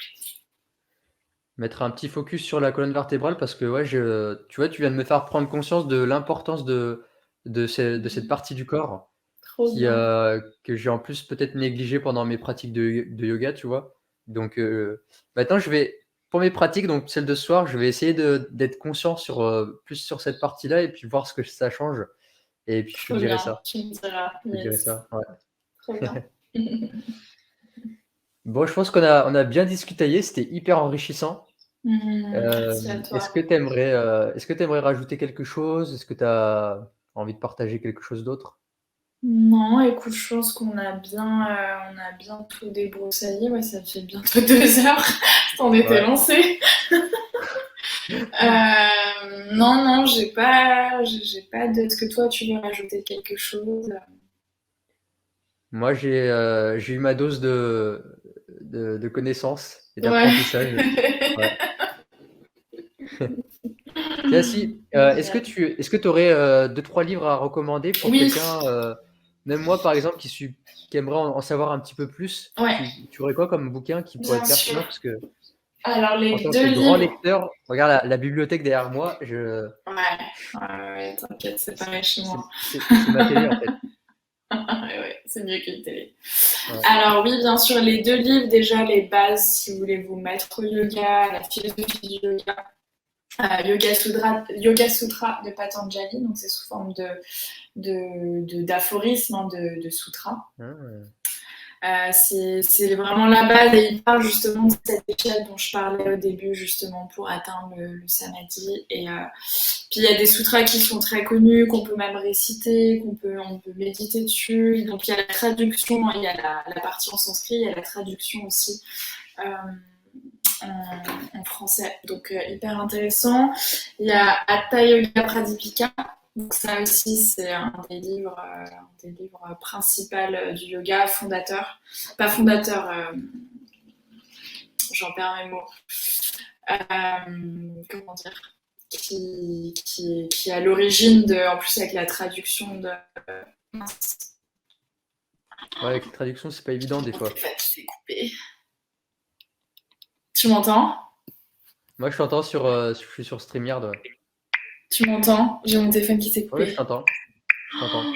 Mettre un petit focus sur la colonne vertébrale parce que ouais, tu vois, tu viens de me faire prendre conscience de l'importance de cette Mmh. partie du corps Trop bien. que j'ai en plus peut-être négligé pendant mes pratiques de yoga, tu vois? Donc maintenant pour mes pratiques, donc celle de ce soir, je vais essayer d'être conscient plus sur cette partie-là et puis voir ce que ça change et puis je te Trop dirai bien. ça. Tu me diras. Je te dirai Yes. ça, ouais. Trop bien. Bon, je pense qu'on a bien discutaillé, c'était hyper enrichissant. Merci à Est-ce toi. que tu aimerais, rajouter quelque chose? Est-ce que tu as envie de partager quelque chose d'autre? Non, écoute, je pense on a bien tout débroussaillé. Ouais, ça fait bientôt 2 heures. T'en étais Ouais. lancé. Non, non, j'ai pas de. Est-ce que toi, tu veux rajouter quelque chose? Moi, j'ai eu ma dose de connaissances et Ouais. d'apprentissage. Ouais. Tiens, si, Génial. est-ce que tu aurais, 2-3 livres à recommander pour Oui, quelqu'un, même moi, par exemple, qui aimerait en savoir un petit peu plus? ouais, Tu aurais quoi comme bouquin qui pourrait bien être sûr. pertinent? Parce que Alors, en les tant deux que grand livres. lecteur, regarde la bibliothèque derrière moi, Ouais, t'inquiète, c'est c'est pareil chez c'est moi. c'est ma télé, en fait. Ouais, c'est mieux qu'une télé. Ouais. Alors oui, bien sûr, les deux livres, déjà les bases, si vous voulez vous mettre au yoga, la philosophie du yoga, Yoga Sutra de Patanjali, donc c'est sous forme d'aphorismes, hein, de sutras. Ah. C'est vraiment la base et il parle justement de cette échelle dont je parlais au début, justement pour atteindre le samadhi. Et puis il y a des sutras qui sont très connus, qu'on peut même réciter, on peut méditer dessus. Donc il y a la traduction, il y a la partie en sanskrit, il y a la traduction aussi euh, en français. Donc hyper intéressant. Il y a Hatha Yoga Pradipika. Donc ça aussi, c'est un des livres principaux du yoga, fondateur. Pas fondateur, j'en perds mes mots. Comment dire qui est à l'origine de, en plus avec la traduction de. Ouais, avec les traductions, c'est pas évident des Mon fois. téléphone s'est coupé. Tu m'entends? Moi, je suis sur StreamYard, ouais. Tu m'entends? J'ai mon téléphone qui s'est Ouais, je coupé. t'entends, je t'entends.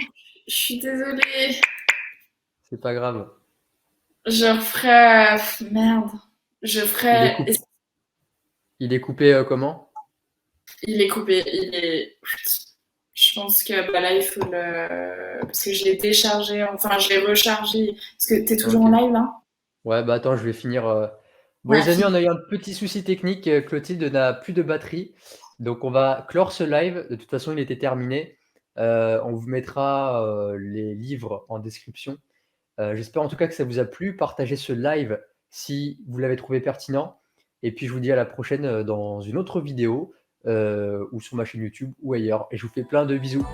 Je suis désolée. C'est pas grave. Je referai. Merde. Je Il est ferai. coupé il est coupé, comment? Il est coupé. Je pense que bah, là, il faut le. Parce que je l'ai déchargé, enfin, je l'ai rechargé. Parce que t'es toujours Ok. en live là? Ouais, bah attends, je vais finir. Bon, Ouais, les amis, on a eu un petit souci technique. Clotilde n'a plus de batterie. Donc, on va clore ce live. De toute façon, il était terminé. On vous mettra les livres en description. J'espère en tout cas que ça vous a plu. Partagez ce live si vous l'avez trouvé pertinent. Et puis, je vous dis à la prochaine dans une autre vidéo ou sur ma chaîne YouTube ou ailleurs. Et je vous fais plein de bisous.